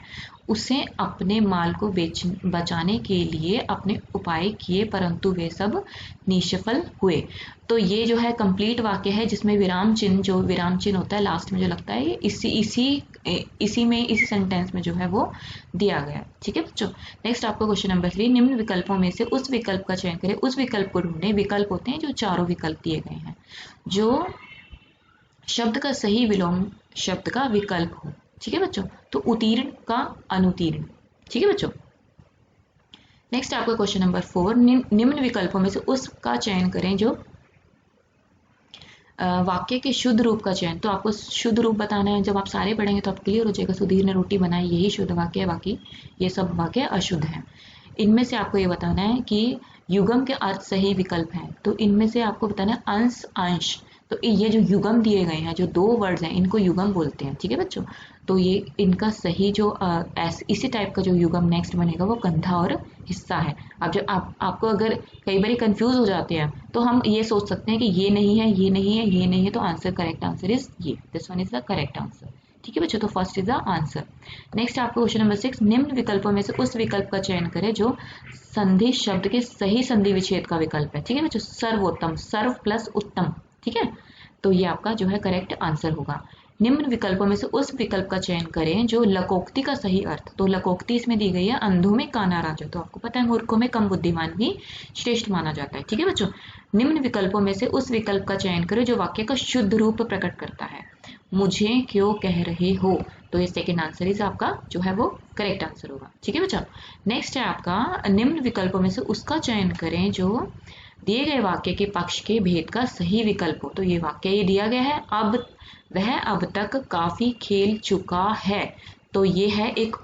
उसे अपने माल को बचाने के लिए अपने उपाय किए, परंतु वे सब निष्फल हुए। तो ये जो है कंप्लीट वाक्य है, जिसमें विराम चिन्ह, जो विराम चिन्ह होता है लास्ट में जो लगता है, ये इसी सेंटेंस में जो है वो दिया गया है। ठीक है बच्चों, नेक्स्ट आपको क्वेश्चन नंबर 3, निम्न विकल्पों में से उस विकल्प का चयन करें, उस विकल्प को ढूंढें। विकल्प होते हैं जो चारों विकल्प दिए गए हैं, जो शब्द का सही विलोम शब्द का विकल्प हो। ठीक है बच्चों, तो उत्तीर्ण का अनुतीर्ण। ठीक है बच्चों, नेक्स्ट आपका क्वेश्चन नंबर 4, निम्न विकल्पों में से उसका चयन करें जो वाक्य के शुद्ध रूप का चयन। तो आपको शुद्ध रूप बताना है, जब आप सारे पढ़ेंगे तो आप क्लियर हो जाएगा। सुधीर ने रोटी बनाई, यही शुद्ध वाक्य है, बाकी ये सब वाक्य अशुद्ध है। इनमें से आपको ये बताना है कि युगम के अर्थ सही विकल्प है, तो इनमें से आपको बताना है अंश अंश। तो ये जो युगम दिए गए हैं, जो 2 वर्ड्स हैं, इनको युगम बोलते हैं। ठीक है बच्चों, तो ये इनका सही जो इसी टाइप का जो युगम नेक्स्ट बनेगा वो कंधा और हिस्सा है। अब जब आपको अगर कई बार कंफ्यूज हो जाते हैं, तो हम ये सोच सकते हैं कि ये नहीं है, ये नहीं है, ये नहीं है, तो आंसर, करेक्ट आंसर इज ये, this one is the correct answer. ठीक है बच्चों, तो first is the answer. Next आपको क्वेश्चन नंबर 6, निम्न विकल्पों में से उस विकल्प का चयन करें जो संधि शब्द के सही संधि विच्छेद का विकल्प है। ठीक है बच्चों, सर्वोत्तम, सर्व प्लस उत्तम। ठीक है, तो ये आपका जो है करेक्ट आंसर होगा। निम्न विकल्पों में से उस विकल्प का चयन करें जो लकोक्ति का सही अर्थ, तो लकोक्ति इसमें दी गई है, अंधों में काना राजा, तो आपको पता है मूर्खों में कम बुद्धिमान भी श्रेष्ठ माना जाता है। ठीक है बच्चों, निम्न विकल्पों में से उस विकल्प का चयन करें जो वाक्य का शुद्ध रूप प्रकट करता है। मुझे क्यों कह रहे हो, तो ये सेकेंड आंसर इज आपका जो है वो करेक्ट आंसर होगा। ठीक है बच्चों, नेक्स्ट है आपका, निम्न विकल्पों में से उसका चयन करें जो दिए गए वाक्य के पक्ष के भेद का सही विकल्प हो। तो ये वाक्य ये दिया गया है, वह अब तक काफी खेल चुका है, तो ये है एक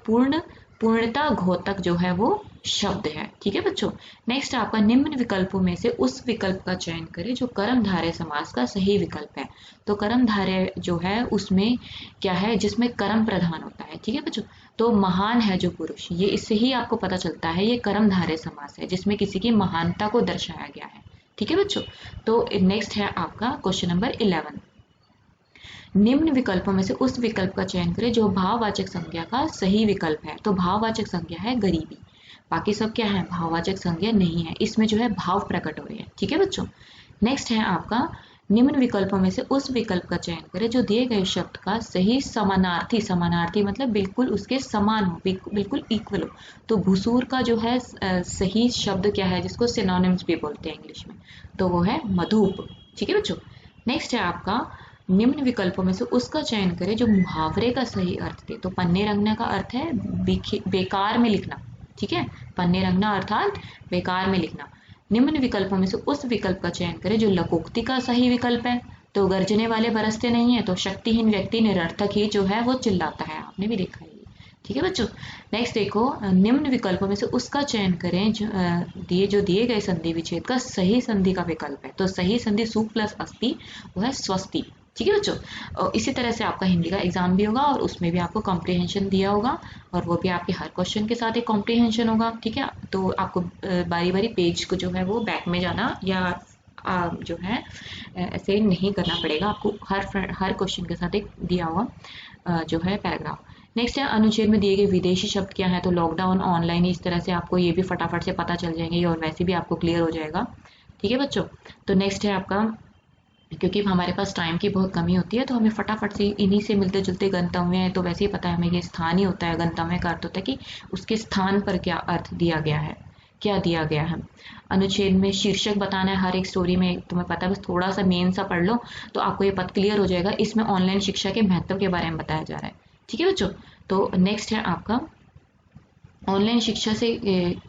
पूर्णता घोतक जो है वो शब्द है। ठीक है बच्चों, नेक्स्ट आपका, निम्न विकल्पों में से उस विकल्प का चयन करें जो कर्मधारय समास का सही विकल्प है। तो कर्मधारय जो है उसमें क्या है, जिसमें कर्म प्रधान होता है। ठीक है बच्चों, तो महान है जो पुरुष, ये इससे ही आपको पता चलता है ये कर्मधारय समास है, जिसमें किसी की महानता को दर्शाया गया है। ठीक है बच्चों, तो नेक्स्ट है आपका क्वेश्चन नंबर 11, निम्न विकल्पों में से उस विकल्प का चयन करें जो भाववाचक संज्ञा का सही विकल्प है। तो भाववाचक संज्ञा है गरीबी, बाकी सब क्या है, भाववाचक संज्ञा नहीं है, इसमें जो है भाव प्रकट हो रहे हैं। ठीक है बच्चों। नेक्स्ट है आपका, निम्न विकल्पों में से उस विकल्प का चयन करें जो दिए गए शब्द का सही समानार्थी, समानार्थी मतलब बिल्कुल उसके समान हो, बिल्कुल इक्वल हो। तो भूसूर का जो है सही शब्द क्या है, जिसको सिनोनिम्स भी बोलते हैं इंग्लिश में, तो वो है मधुप। ठीक है बच्चों। नेक्स्ट है आपका, निम्न विकल्पों में से उसका चयन करें जो मुहावरे का सही अर्थ दे। तो पन्ने रंगना का अर्थ है बेकार में लिखना। ठीक है, पन्ने रंगना अर्थात बेकार में लिखना। निम्न विकल्पों में से उस विकल्प का चयन करें जो लकोक्ति का सही विकल्प है। तो गर्जने वाले बरसते नहीं है, तो शक्तिहीन व्यक्ति निरर्थक ही जो है वो चिल्लाता है, आपने भी देखा है। ठीक है बच्चों। नेक्स्ट देखो, निम्न विकल्पों में से उसका चयन करें जो दिए गए संधि विच्छेद का सही संधि का विकल्प है। तो सही संधि सु प्लस अस्ति, वो है स्वस्ति। ठीक है बच्चों। और इसी तरह से आपका हिंदी का एग्जाम भी होगा और उसमें भी आपको कॉम्प्रिहेंशन दिया होगा, और वो भी आपके हर क्वेश्चन के साथ एक कॉम्प्रिहेंशन होगा। ठीक है, तो आपको बारी बारी पेज को जो है वो बैक में जाना या जो है ऐसे नहीं करना पड़ेगा, आपको हर क्वेश्चन के साथ एक दिया हुआ जो है पैराग्राफ। नेक्स्ट है, अनुच्छेद में दिए गए विदेशी शब्द क्या है। तो लॉकडाउन, ऑनलाइन, इस तरह से आपको ये भी फटाफट से पता चल जाएंगे और वैसे भी आपको क्लियर हो जाएगा। ठीक है बच्चों। तो नेक्स्ट है आपका, क्योंकि हमारे पास टाइम की बहुत कमी होती है तो हमें फटाफट से इन्हीं से मिलते जुलते गंतव्य हैं, तो वैसे ही पता है हमें ये स्थान ही होता है। गंतव्य का अर्थ होता है कि उसके स्थान पर क्या अर्थ दिया गया है, क्या दिया गया है। अनुच्छेद में शीर्षक बताना है हर एक स्टोरी में, तुम्हें पता है, बस थोड़ा सा मेन सा पढ़ लो तो आपको ये पता क्लियर हो जाएगा। इसमें ऑनलाइन शिक्षा के महत्व के बारे में बताया जा रहा है। ठीक है बच्चों। तो नेक्स्ट है आपका, ऑनलाइन शिक्षा से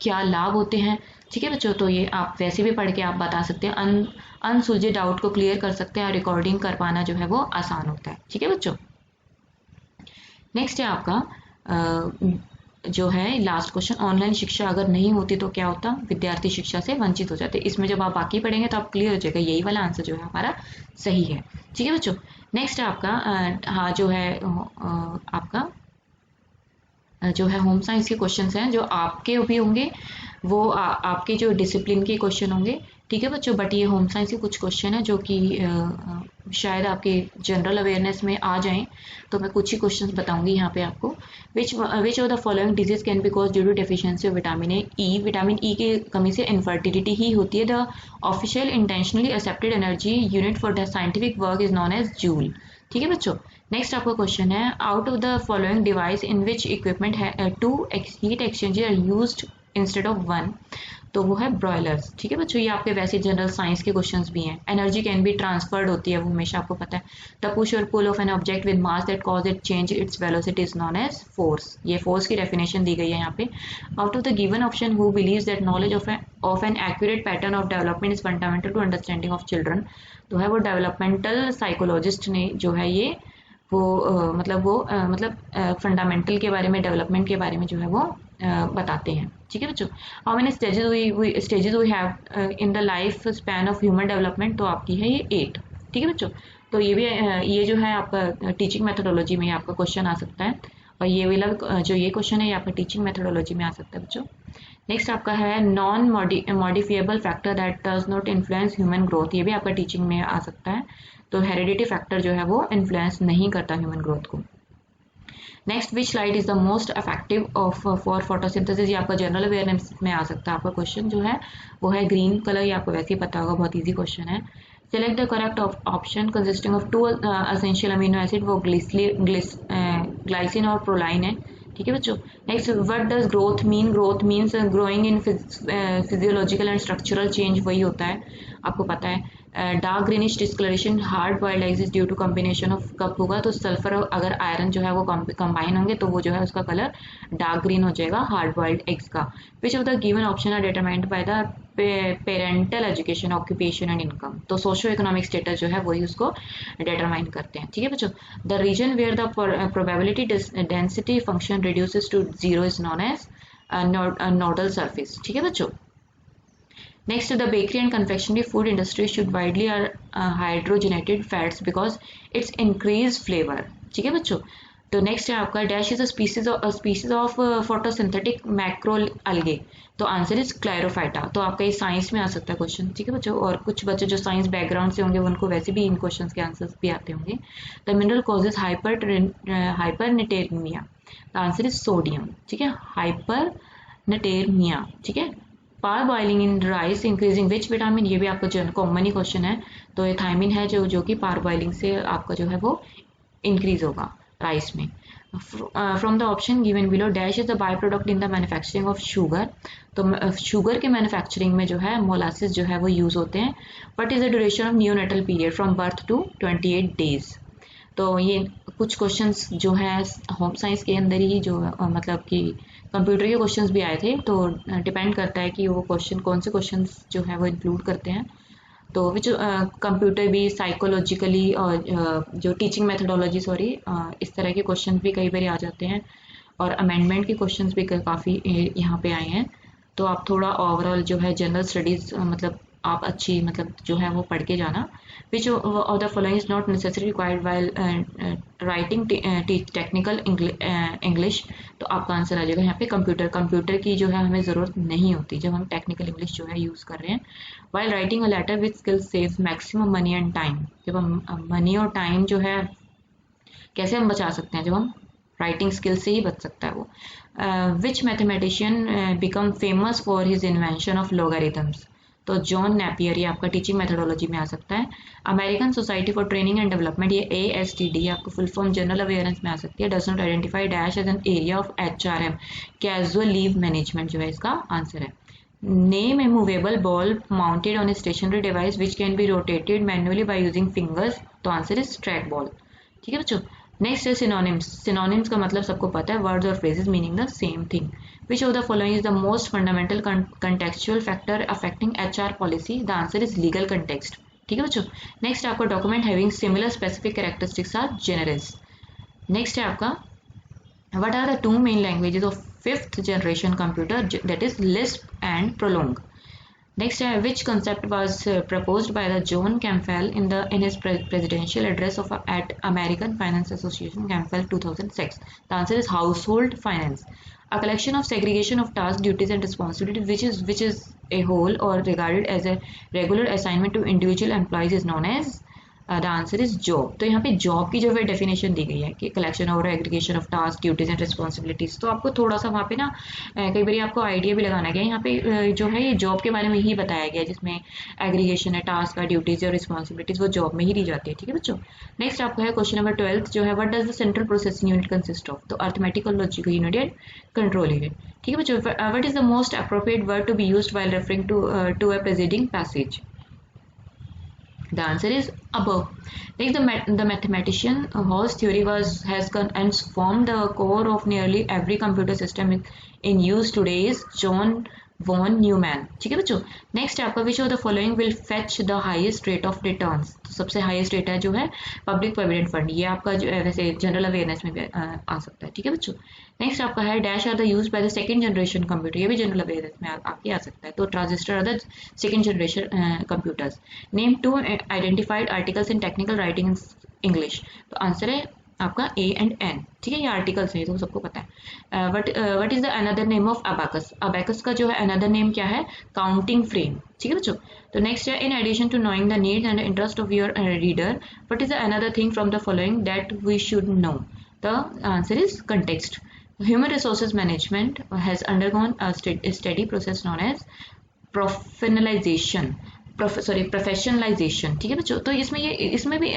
क्या लाभ होते हैं। ठीक है बच्चों। तो ये आप वैसे भी पढ़ के आप बता सकते हैं, अनसुलझे डाउट को क्लियर कर सकते हैं, और रिकॉर्डिंग कर पाना जो है वो आसान होता है। ठीक है बच्चों। नेक्स्ट है आपका जो है लास्ट क्वेश्चन, ऑनलाइन शिक्षा अगर नहीं होती तो क्या होता, विद्यार्थी शिक्षा से वंचित हो जाते। इसमें जब आप बाकी पढ़ेंगे तो आप क्लियर हो जाएगा, यही वाला आंसर जो है हमारा सही है। ठीक है बच्चों। नेक्स्ट है आपका हाँ जो है आपका जो है होम साइंस के क्वेश्चंस हैं जो आपके भी होंगे, वो आपके जो डिसिप्लिन के क्वेश्चन होंगे। ठीक है बच्चों। बट ये होम साइंस के कुछ क्वेश्चन है जो कि शायद आपके जनरल अवेयरनेस में आ जाएं, तो मैं कुछ ही क्वेश्चंस बताऊंगी यहाँ पे आपको। Which of the following disease can be cause due to deficiency of vitamin E. Vitamin E की कमी से इनफर्टिलिटी ही होती है। The official intentionally accepted energy unit for the scientific work is known as joule. ठीक है बच्चों। नेक्स्ट आपका क्वेश्चन है, out of the following device in which equipment है 2 heat exchanger are used instead of 1। तो वो है ब्रॉयलर्स। ठीक है बच्चों। ये आपके वैसे जनरल साइंस के क्वेश्चंस भी हैं। एनर्जी कैन बी ट्रांसफर्ड होती है, वो हमेशा आपको पता है। द पुश और pull of an object with mass that cause it change its velocity is known as force. ये फोर्स की डेफिनेशन दी गई है यहाँ पे। Out of the given option, who believes that knowledge of an accurate pattern of development is fundamental to understanding of children. तो है वो डेवलपमेंटल साइकोलॉजिस्ट ने जो है ये वो फंडामेंटल के बारे में, डेवलपमेंट के बारे में जो है वो बताते हैं। ठीक है बच्चों। How many stages we have in the life span of human development. तो आपकी है ये 8। ठीक है बच्चों। तो ये भी ये जो है आपका टीचिंग मेथोडोलॉजी में आपका क्वेश्चन आ सकता है, और ये वाला जो ये क्वेश्चन है ये आपका टीचिंग मेथोडोलॉजी में आ सकता है बच्चों। नेक्स्ट आपका है non modifiable factor that does not influence human growth. ये भी आपका टीचिंग में आ सकता है। तो हेरिडिटी फैक्टर जो है वो इन्फ्लुएंस नहीं करता ह्यूमन ग्रोथ को। Next, which light is the most effective for photosynthesis. ये आपका जनरल अवेयरनेस में आ सकता है। आपका क्वेश्चन जो है वो है ग्रीन कलर, ये आपको वैसे ही पता होगा, बहुत ईजी क्वेश्चन है। Select the correct option consisting of 2 essential amino acid, वो ग्लाइसिन और प्रोलाइन है। ठीक है बच्चों। Next, what does growth mean. Growth means growing in physiological and structural change, वही होता है, आपको पता है। Dark greenish discoloration hard boiled eggs is due to combination of कब होगा, तो सल्फर अगर आयरन जो है वो कंबाइन होंगे तो वो जो है उसका कलर डार्क ग्रीन हो जाएगा हार्ड बॉइल्ड एग्स का। Which of the given option are determined by the parental education, occupation and income. तो सोशियो इकोनॉमिक स्टेटस जो है वही उसको डिटरमाइन करते हैं। ठीक है बच्चों। The region where the probability density function reduces to 0 is known as nodal surface. ठीक है बच्चों। Next, the bakery and confectionery food industry should widely hydrogenated fats because it's increased flavor. ठीक है बच्चों। तो नेक्स्ट है आपका dash is a species of photosynthetic macro algae. तो आंसर इज क्लायरोफाइटा। तो आपका ये साइंस में आ सकता है क्वेश्चन। ठीक है बच्चों। और कुछ बच्चे जो साइंस बैकग्राउंड से होंगे उनको वैसे भी इन क्वेश्चन के आंसर्स भी आते होंगे। The mineral causes hypernatremia. The answer is sodium. ठीक है, हाइपर नटेरमिया, ठीक है। Parboiling in rice increasing which vitamin, ये भी आपका जो कॉमन ही क्वेश्चन है। तो ये थायमिन है जो कि पार बॉइलिंग से आपका जो है वो इंक्रीज होगा राइस में। From the option given below dash is the by product in the manufacturing of sugar. तो शुगर के मैन्युफैक्चरिंग में जो है मोलासिस जो है वो यूज होते हैं। What is the duration of neonatal period from birth to 28 days. तो ये कुछ क्वेश्चंस जो है होम साइंस के अंदर ही जो मतलब कि कंप्यूटर के क्वेश्चंस भी आए थे। तो डिपेंड करता है कि वो क्वेश्चन कौन से क्वेश्चंस जो है वो इंक्लूड करते हैं। तो विच कंप्यूटर भी साइकोलॉजिकली और जो टीचिंग मेथडोलॉजी इस तरह के क्वेश्चन भी कई बार आ जाते हैं। और अमेंडमेंट के क्वेश्चंस भी काफ़ी यहाँ पे आए हैं। तो आप थोड़ा ओवरऑल जो है जनरल स्टडीज़ मतलब आप अच्छी मतलब जो है वो पढ़ के जाना। विच of the following is not necessary required while writing technical English. तो आपका आंसर आ जाएगा यहाँ पे कंप्यूटर की जो है हमें ज़रूरत नहीं होती जब हम टेक्निकल इंग्लिश जो है यूज़ कर रहे हैं। While writing a letter with skill save maximum money and time. जब हम मनी और टाइम जो है कैसे हम बचा सकते हैं, जब हम राइटिंग स्किल से ही बच सकता है वो। Which mathematician become famous for his invention of logarithms. तो जॉन नेपियर, ये आपका टीचिंग मेथडोलॉजी में आ सकता है। American Society for Training and Development, ये ASTD आपको फुल फॉर्म जनरल अवेयरनेस में आ सकती है। Does not identify dash as an area of HRM, casual leave management जो है इसका आंसर है। Name a movable ball mounted on a stationary device which can B rotated manually by using fingers. तो आंसर इज ट्रैक बॉल, ठीक है बच्चों। नेक्स्ट है सिनोनिम्स। सिनोनिम्स का मतलब सबको पता है, वर्ड्स और phrases meaning the same thing. Which of the following is the most fundamental contextual factor affecting HR policy. The answer is legal context, ठीक है बच्चों। नेक्स्ट है आपका document having similar specific characteristics are genres. Next है आपका what are the two main languages of 5th generation computer, that is Lisp and Prolong. Next, which concept was proposed by the John Campbell in his presidential address at American Finance Association Campbell 2006. The answer is household finance, a collection of segregation of tasks, duties, and responsibilities which is a whole or regarded as a regular assignment to individual employees is known as the answer is job. तो यहाँ पे जॉब की जो है डेफिनेशन दी गई है कि कलेक्शन और aggregation of task, duties and responsibilities. तो आपको थोड़ा सा वहाँ पे ना कई बार आपको आइडिया भी लगाना गया। यहाँ पे जो है ये जॉब के बारे में ही बताया गया, जिसमें एग्रीगेशन है टास्क का, ड्यूटीज और रिस्पॉन्सिबिलिटीज वो जॉब में ही दी जाती है, ठीक है बच्चों। नेक्स्ट आपका है क्वेश्चन नंबर 12 जो है what does the central processing unit consist of. तो अर्थमेटिक और logical unit and control unit, ठीक है बच्चों। What is the most appropriate word to be used while referring to a preceding passage. The answer is above. Like the mathematician whose theory has formed the core of nearly every computer system in use today is John von Neumann, ठीक है बच्चों। नेक्स्ट आपका विच of the following will fetch the highest rate of returns. तो सबसे हाईएस्ट रेट है जो है पब्लिक प्रोविडेंट फंड, ये आपका जो है वैसे जनरल अवेयरनेस में भी आ सकता है, ठीक है बच्चों। नेक्स्ट आपका है dash are the use by the second generation computer, ये भी जनरल अवेयरनेस में आपके आ सकता है। तो transistor are the second generation computers. Name 2 identified articles in technical writing in English. तो आंसर है आपका A and N, ठीक है। ये आर्टिकल्स है तो सबको पता है। What is the another name of abacus. Abacus का जो है अनदर नेम क्या है, काउंटिंग फ्रेम, ठीक है बच्चों। तो नेक्स्ट है in addition to knowing the needs and interest of your reader what is the another thing from the following that we should know. The answer is context. Human resources management has undergone a steady process known as professionalization, ठीक है बच्चों। तो इसमें भी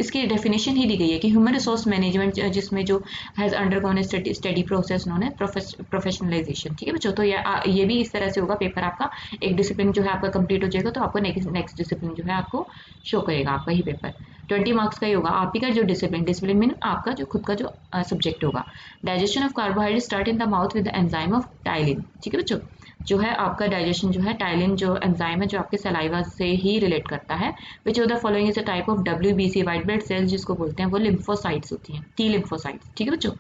इसकी डेफिनेशन ही दी गई है कि ह्यूमन रिसोर्स मैनेजमेंट जिसमें जो has undergone A study process known है प्रोफेशनलाइजेशन, ठीक है बच्चों। तो ये भी इस तरह से होगा, पेपर आपका एक डिसिप्लिन जो है आपका कंप्लीट हो जाएगा तो आपको नेक्स्ट डिसिप्लिन जो है आपको शो करेगा। आपका ही पेपर 20 मार्क्स का ही होगा। आप ही का जो डिसिप्लिन मीन आपका जो खुद का जो सब्जेक्ट होगा। Digestion of carbohydrate start in the mouth with the enzyme of ptyalin, ठीक है बच्चों। जो है आपका डाइजेशन जो है टाइलिन जो एंजाइम है जो आपके सलाइवा से ही रिलेट करता है। विच of the following is a type of WBC, white blood cells जिसको बोलते हैं वो लिम्फोसाइट्स होती हैं, T लिम्फोसाइट्स, ठीक है बच्चों।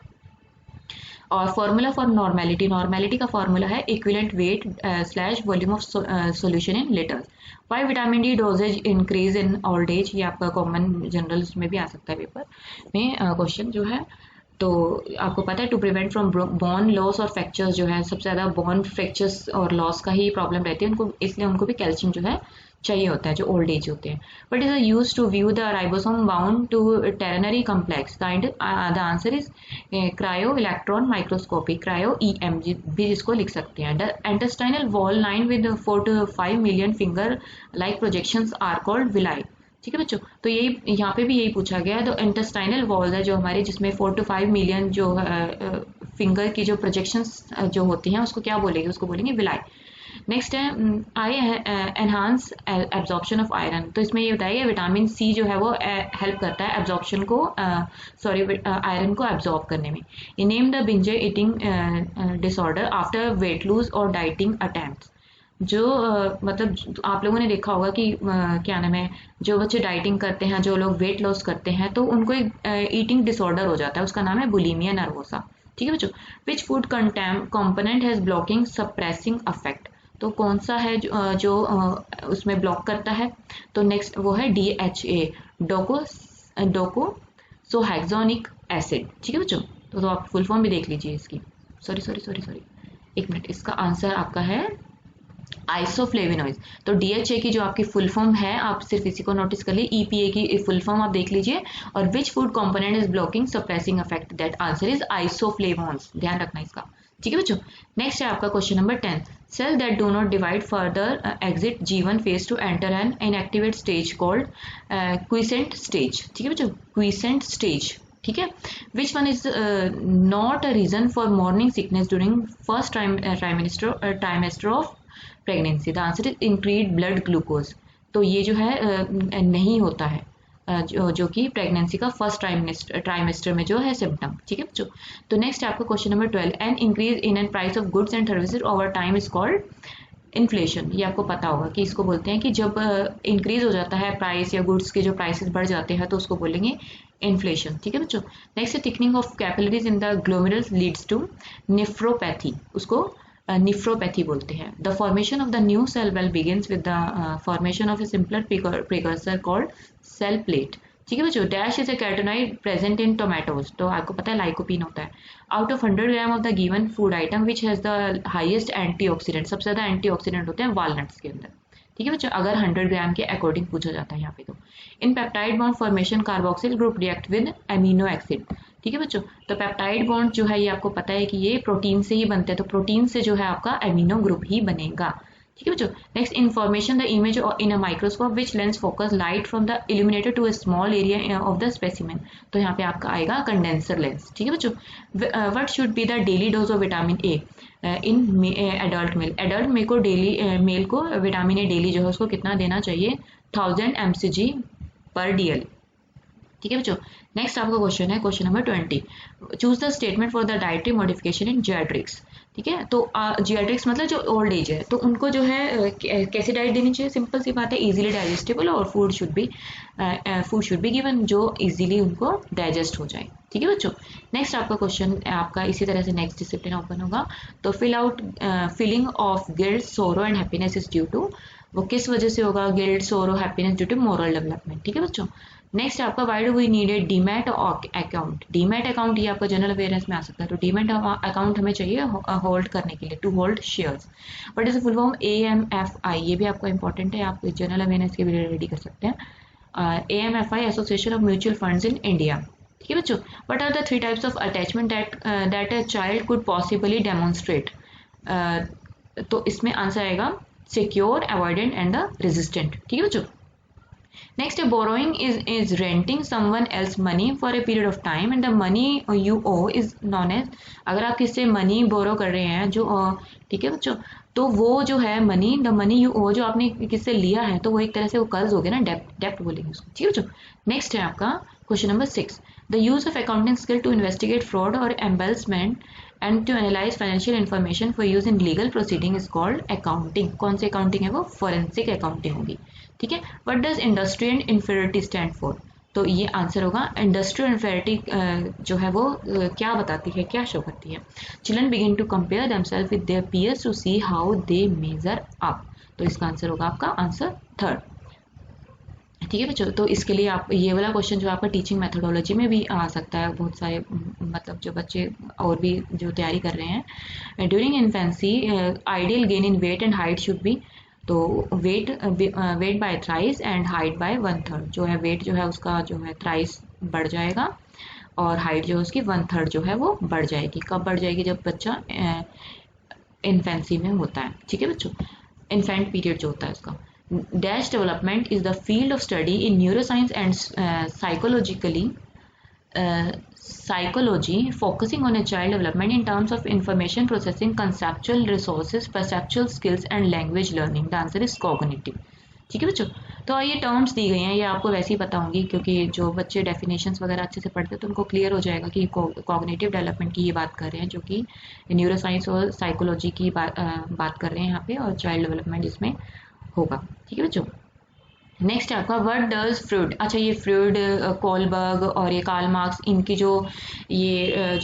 और फॉर्मूला फॉर नॉर्मेलिटी का फॉर्मूला है equivalent weight / volume of solution in litres. Why vitamin D dosages increase in old age, ये आपका कॉमन जनरल में भी आ सकता है पेपर में क्वेश्चन जो है। तो आपको पता है to prevent from bone loss और फ्रैक्चर्स, जो है सबसे ज़्यादा बोन फ्रैक्चर्स और लॉस का ही प्रॉब्लम रहती है उनको, इसलिए उनको भी कैल्शियम जो है चाहिए होता है, जो ओल्ड एज होते हैं. But is use to view the ribosome bound to ternary complex. The answer is cryo electron microscopy, cryo EM भी जिसको लिख सकते हैं. The intestinal wall line with 4 to 5 million finger like projections are called villi. ठीक है बच्चों, तो यही यहाँ पे भी यही पूछा गया है. तो इंटेस्टाइनल वॉल्स है जो हमारे, जिसमें 4 to 5 million जो फिंगर की जो प्रोजेक्शंस जो होती हैं उसको क्या बोलेंगे, उसको बोलेंगे विलाई. नेक्स्ट है आई एनहांस एब्जॉर्प्शन ऑफ आयरन. तो इसमें ये बताइए विटामिन सी जो है वो हेल्प करता है एब्जॉर्प्शन को, आयरन को एब्जॉर्ब करने में. ये name the binge eating disorder after weight lose और डाइटिंग अटेम्प्ट्स. जो मतलब आप लोगों ने देखा होगा कि क्या नाम है, जो बच्चे डाइटिंग करते हैं, जो लोग वेट लॉस करते हैं, तो उनको एक ईटिंग डिसऑर्डर हो जाता है, उसका नाम है बुलिमिया नर्वोसा. ठीक है बच्चों. विच food component has blocking suppressing affect. तो कौन सा है जो उसमें ब्लॉक करता है. तो नेक्स्ट वो है DHA, डोकोसोहेक्सोनिक एसिड. ठीक है बच्चों, तो आप फुल फॉर्म भी देख लीजिए इसकी. सॉरी एक मिनट, इसका आंसर आपका है आइसोफ्लेविनोइड. तो DHA की जो आपकी फुल फॉर्म है, आप सिर्फ इसी को नोटिस कर लिए. EPA की फुल फॉर्म आप देख लीजिए. और which food component is blocking suppressing effect, that answer is isoflavones. ध्यान रखना इसका. ठीक है बच्चों. नेक्स्ट है आपका question number 10. Cell that do not divide further exit G1 phase to enter an inactivate stage called quiescent stage. ठीक है बच्चों, क्विसेंट स्टेज. ठीक है. Which one is not a reason for morning sickness during first trimester of pregnancy. The answer is increase blood glucose. तो ये जो है नहीं होता है, जो कि प्रेगनेंसी का फर्स्ट ट्राइमेस्टर में जो है सिम्टम. ठीक है बच्चों. तो नेक्स्ट है आपका question number 12. An increase in N price of goods and services over time is called inflation. ये आपको पता होगा कि इसको बोलते हैं कि जब इंक्रीज हो जाता है प्राइस या गुड्स के जो प्राइसेस बढ़ जाते हैं तो उसको बोलेंगे इन्फ्लेशन. ठीक है बच्चों. नेक्स्ट है thickening of capillaries in the glomerulus leads to nephropathy. उसको नेफ्रोपैथी बोलते हैं. The formation of the new cell wall begins with the formation of a simpler precursor called cell plate. ठीक है बच्चों. Dash is a carotenoid present in tomatoes. तो आपको पता है लाइकोपीन होता है. Out of 100 gram of the given food item which has the highest antioxidant. सबसे ज्यादा एंटीऑक्सीडेंट होते हैं वालनट्स के अंदर. ठीक है बच्चों, अगर 100 ग्राम के अकॉर्डिंग पूछा जाता है यहाँ पे. तो in peptide bond formation carboxyl group react with amino acid. ठीक है बच्चों. तो पेप्टाइड बॉन्ड जो है ये आपको पता है कि ये प्रोटीन से ही बनते हैं, तो प्रोटीन से जो है आपका एमिनो ग्रुप ही बनेगा. ठीक है बच्चों. Next, information the image in a microscope which lens focus light from the illuminator to a small area of the specimen. तो यहाँ पे आपका आएगा कंडेंसर लेंस. ठीक है बच्चों. What should be the daily dose of vitamin A in adult mail. Adult mail को मेल को विटामिन ए डेली जो है उसको कितना देना चाहिए, 1000 mcg पर DL. ठीक है बच्चों. नेक्स्ट आपका क्वेश्चन है question number 20. Choose the statement for the dietary modification in geriatrics. ठीक है. तो जियाट्रिक्स मतलब जो ओल्ड एज है, तो उनको जो है कैसे डाइट देनी चाहिए. सिंपल सी बात है, इजीली डाइजेस्टेबल और फूड शुड बी गिवन जो इजीली उनको डाइजेस्ट हो जाए. ठीक है बच्चों. नेक्स्ट आपका क्वेश्चन आपका इसी तरह से नेक्स्ट डिसिप्लिन ओपन होगा. तो feeling of guilt sorrow and happiness is due to. वो किस वजह से होगा, guilt sorrow happiness due to moral development. ठीक है बच्चों. नेक्स्ट आपका why do we need a demat account. Demat account ये आपका जनरल अवेयरनेस में आ सकता है. तो डीमैट अकाउंट हमें चाहिए होल्ड करने के लिए, to hold shares. But is full form AMFI. ये भी आपको इंपॉर्टेंट है, आप जनरल अवेयरनेस के लिए रेडी कर सकते हैं. AMFI association of mutual funds in India. ठीक है बच्चों. What are the 3 types of attachment that a child could possibly demonstrate. तो इसमें आंसर आएगा secure, avoidant and the resistant. ठीक है बच्चों. Next, borrowing is renting someone else money for a period of time and the money you owe is known as. अगर आप किससे मनी बोरो कर रहे हैं जो ठीक है बच्चों, तो वो जो है मनी, द मनी यू ओ जो आपने किससे लिया है, तो वो एक तरह से वो कर्ज हो गया ना, डेप्ट बोलेंगे उसको. ठीक है बच्चों. नेक्स्ट है आपका question number 6. The use of accounting skill to investigate fraud और embezzlement and to analyze financial information for use in legal proceeding is called accounting. कौन सी अकाउंटिंग है वो, फॉरेंसिक अकाउंटिंग होगी. ठीक है. What does industry and inferiority stand for. तो ये आंसर होगा इंडस्ट्रियल इन्फेरिटी जो है वो क्या बताती है, क्या शो करती है. Children begin to compare themself with their peers to see how they measure up. तो इसका आंसर होगा आपका आंसर 3rd. ठीक है बच्चों. तो इसके लिए आप ये वाला क्वेश्चन जो आपका टीचिंग मेथोडोलॉजी में भी आ सकता है. बहुत सारे मतलब जो बच्चे और भी जो तैयारी कर रहे हैं. During infancy ideal gain in weight and height should be. तो weight by thrice and height by 1/3, जो है वेट जो है उसका जो है थ्राइस बढ़ जाएगा और हाइट जो है उसकी 1/3 जो है वो बढ़ जाएगी। कब बढ़ जाएगी? जब बच्चा इन्फेंसी में होता है। ठीक है बच्चों, इन्फेंट पीरियड जो होता है उसका। Dash development is the field of study in neuroscience and psychology focusing on a child development in terms of information processing, conceptual resources, perceptual skills and language learning. The answer is cognitive. ठीक है बच्चों, तो ये टर्म्स दी गई हैं, ये आपको वैसे ही पता होंगी क्योंकि जो बच्चे डेफिनेशंस वगैरह अच्छे से पढ़ते हैं तो उनको क्लियर हो जाएगा कि कॉग्निटिव डेवलपमेंट की ये बात कर रहे हैं, जो कि न्यूरोसाइंस और साइकोलॉजी की बात कर रहे हैं यहाँ पे, और चाइल्ड डेवलपमेंट इसमें होगा। ठीक है बच्चों, नेक्स्ट है आपका व्हाट डज फ्रूड। अच्छा, ये फ्रूड, कोलबर्ग और ये कार्ल मार्क्स, इनकी जो ये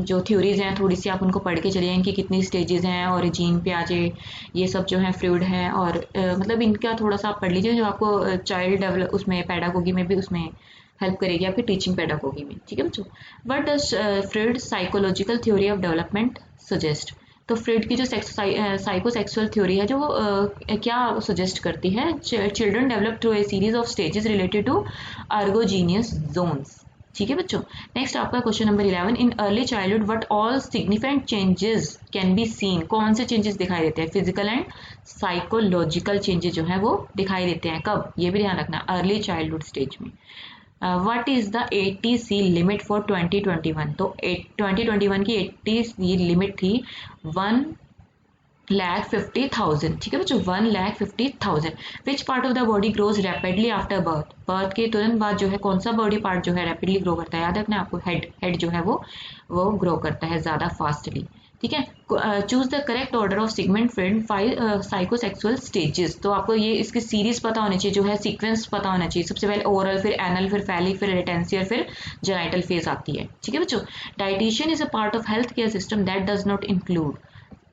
जो थ्योरीज हैं थोड़ी सी आप उनको पढ़ के चलिए, इनकी कितनी स्टेजेस हैं, ओरिजिन पे आजे ये सब जो है फ्रूड है, और मतलब इनका थोड़ा सा आप पढ़ लीजिए जो आपको चाइल्ड डेवलप उसमें पैडागोगी में भी उसमें हेल्प करेगी, आपकी टीचिंग पैडागोगी में। ठीक है बच्चों, what does Freud psychological theory of development suggest. तो फ्रीड की जो साइकोसेक्सुअल थ्योरी है जो क्या सजेस्ट करती है, children develop through a series of stages related to erogenous zones. ठीक है बच्चों, नेक्स्ट आपका question number 11, in early childhood what all significant changes can be seen. कौन से चेंजेस दिखाई देते हैं? फिजिकल एंड साइकोलॉजिकल चेंजेस जो है वो दिखाई देते हैं। कब? ये भी ध्यान रखना, अर्ली चाइल्डहुड स्टेज में। What is the 80C limit for 2021। तो 2021 की 80C लिमिट थी 1,50,000। ठीक है बच्चों, 1,50,000। विच part of the body grows rapidly after birth. Birth के तुरंत बाद जो है कौन सा बॉडी पार्ट जो है रैपिडली ग्रो करता है? याद रखना आपको, हेड जो है वो ग्रो करता है ज़्यादा फास्टली। ठीक है, choose the correct order of Sigmund Freud 5 psychosexual stages. तो आपको ये इसकी सीरीज पता होनी चाहिए, जो है सीक्वेंस पता होना चाहिए। सबसे पहले ओरल, फिर एनल, फिर फैलिक, फिर लेटेंसी और फिर जेनाइटल फेज आती है। ठीक है बच्चों, dietitian is a part of health care system that does not include.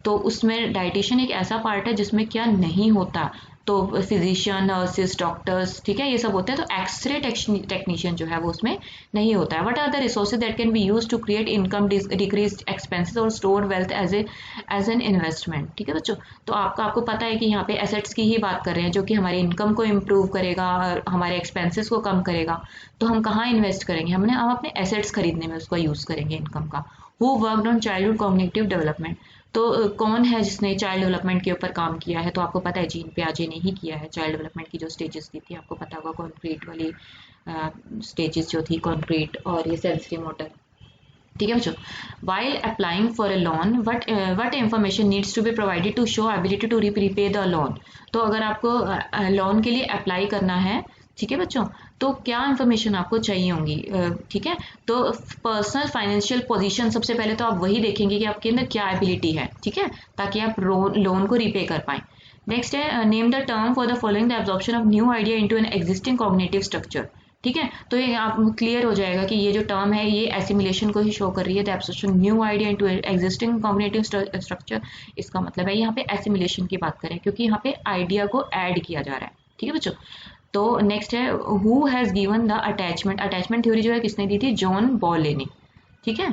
तो उसमें डाइटिशियन एक ऐसा पार्ट है जिसमें क्या नहीं होता, तो फिजिशियन, नर्सेस, डॉक्टर्स, ठीक है, ये सब होते हैं। तो एक्सरे टेक्नीशियन जो है वो उसमें नहीं होता है। What are the resources that can be use to create income, decrease expenses और store wealth as an investment. ठीक है बच्चों, तो आपको पता है कि यहाँ पे एसेट्स की ही बात कर रहे हैं जो कि हमारी इनकम को इम्प्रूव करेगा और हमारे एक्सपेंसेस को कम करेगा। तो हम कहाँ इन्वेस्ट करेंगे? हम अपने एसेट्स खरीदने में उसका यूज करेंगे इनकम का। Who worked on childhood cognitive development. तो कौन है जिसने चाइल्ड डेवलपमेंट के ऊपर काम किया है? तो आपको पता है जीन पियाजे ने ही किया है। चाइल्ड डेवलपमेंट की जो स्टेजेस दी थी आपको पता होगा, कॉन्क्रीट वाली स्टेजेस जो थी, कॉन्क्रीट और ये सेंसरी मोटर। ठीक है बच्चों, while applying for a loan what information needs to be provided to show ability to repay the loan. तो अगर आपको लोन के लिए अप्लाई करना है, ठीक है बच्चों, तो क्या इन्फॉर्मेशन आपको चाहिए होंगी? ठीक है, तो पर्सनल फाइनेंशियल पोजीशन, सबसे पहले तो आप वही देखेंगे कि आपके अंदर क्या एबिलिटी है, ठीक है, ताकि आप लोन को रीपे कर पाएं। नेक्स्ट है name the term for the following the absorption of new idea into an existing cognitive structure. ठीक है, तो ये आप क्लियर हो जाएगा कि ये जो टर्म है ये एसिमिलेशन को ही शो कर रही है। The absorption new idea into existing cognitive structure, इसका मतलब है यहाँ पे एसिमिलेशन की बात करें क्योंकि यहाँ पे आइडिया को ऐड किया जा रहा है। ठीक है बच्चों, तो नेक्स्ट है who has given the attachment theory जो है किसने दी थी? जॉन बॉले ने। ठीक है,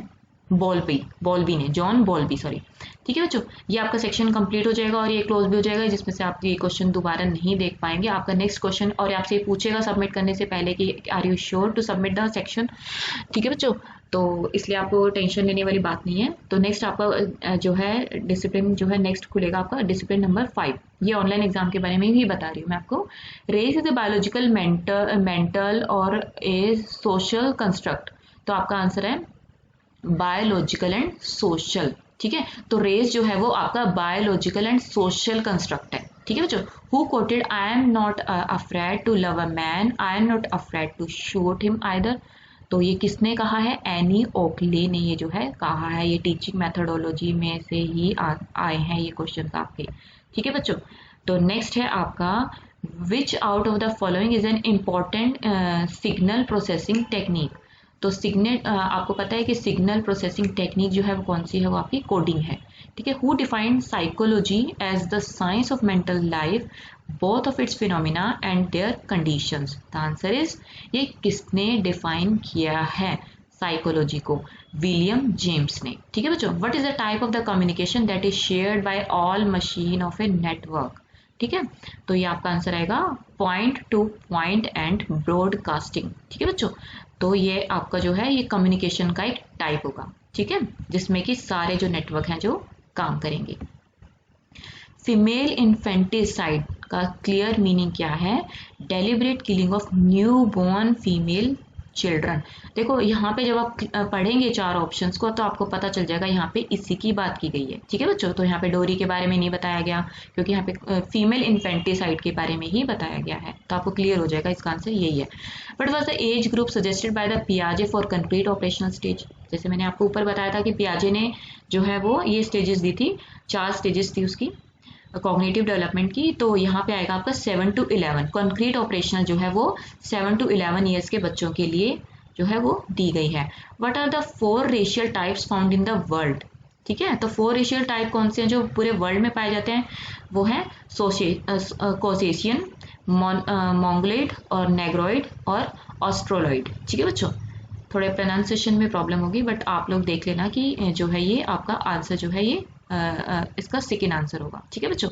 बॉल्बी ने, जॉन बॉल्बी, सॉरी। ठीक है बच्चों, ये आपका सेक्शन कंप्लीट हो जाएगा और ये क्लोज भी हो जाएगा, जिसमें से आप ये क्वेश्चन दोबारा नहीं देख पाएंगे। आपका नेक्स्ट क्वेश्चन, और आपसे ये पूछेगा सबमिट करने से पहले कि are you sure to submit the section. ठीक है बच्चों, तो इसलिए आपको टेंशन लेने वाली बात नहीं है। तो नेक्स्ट आपका जो है डिसिप्लिन जो है नेक्स्ट खुलेगा आपका डिसिप्लिन नंबर 5। ये ऑनलाइन एग्जाम के बारे में ही बता रही हूँ मैं आपको। Race is a biological, mental और ए सोशल कंस्ट्रक्ट। तो आपका आंसर है बायोलॉजिकल एंड सोशल। ठीक है, तो रेस जो है वो आपका बायोलॉजिकल एंड सोशल कंस्ट्रक्ट है। ठीक है बच्चों, who quoted I am not afraid to love a man, I am not afraid to shoot him either. तो ये किसने कहा है? एनी ओकले ने ये जो है कहा है। ये टीचिंग मेथोडोलॉजी में से ही आए हैं ये क्वेश्चन आपके। ठीक है बच्चों, तो नेक्स्ट है आपका विच out of the following is an important signal processing technique. तो सिग्नल आपको पता है कि सिग्नल प्रोसेसिंग टेक्निक जो है वो कौन सी है? वो आपकी कोडिंग है। ठीक है, who defined psychology as the science of mental life, both of its phenomena and their conditions. The answer is, ये किसने डिफाइन किया है साइकोलॉजी को? विलियम जेम्स ने। ठीक है बच्चों, what is the type of the communication that is shared by all machine of a network. ठीक है, तो ये आपका आंसर आएगा point two point and broadcasting. ठीक है बच्चों, तो ये आपका जो है ये कम्युनिकेशन का एक टाइप होगा, ठीक है, जिसमें कि सारे जो नेटवर्क हैं जो काम करेंगे। फीमेल इन्फेंटिसाइड का क्लियर मीनिंग क्या है? Deliberate killing of new born female children. देखो यहाँ पे जब आप पढ़ेंगे चार ऑप्शंस को तो आपको पता चल जाएगा यहाँ पे इसी की बात की गई है। ठीक है बच्चों, तो यहाँ पे डोरी के बारे में नहीं बताया गया क्योंकि यहाँ पे फीमेल इन्फेंटिसाइड के बारे में ही बताया गया है, तो आपको क्लियर हो जाएगा इसका आंसर यही है। But was the age group suggested by the पियाजे फॉर कंप्लीट ऑपरेशनल स्टेज? जैसे मैंने आपको ऊपर बताया था कि पियाजे ने जो है वो ये स्टेजेस दी थी, 4 स्टेजेस थी उसकी कॉग्निटिव डेवलपमेंट की। तो यहाँ पे आएगा आपका 7 to 11 कंक्रीट ऑपरेशनल जो है वो 7 to 11 ईयर्स के बच्चों के लिए जो है वो दी गई है। What are the 4 racial types found in the world? ठीक है, तो 4 रेशियल टाइप कौन से हैं जो पूरे वर्ल्ड में पाए जाते हैं? वो है कॉकेशियन, मोंगोलिड और नेग्रोइड और ऑस्ट्रोलॉइड। ठीक है बच्चों, थोड़े प्रोनाउंसिएशन में प्रॉब्लम होगी बट आप लोग देख लेना कि जो है ये आपका आंसर जो है ये इसका सेकेंड आंसर होगा। ठीक है बच्चों,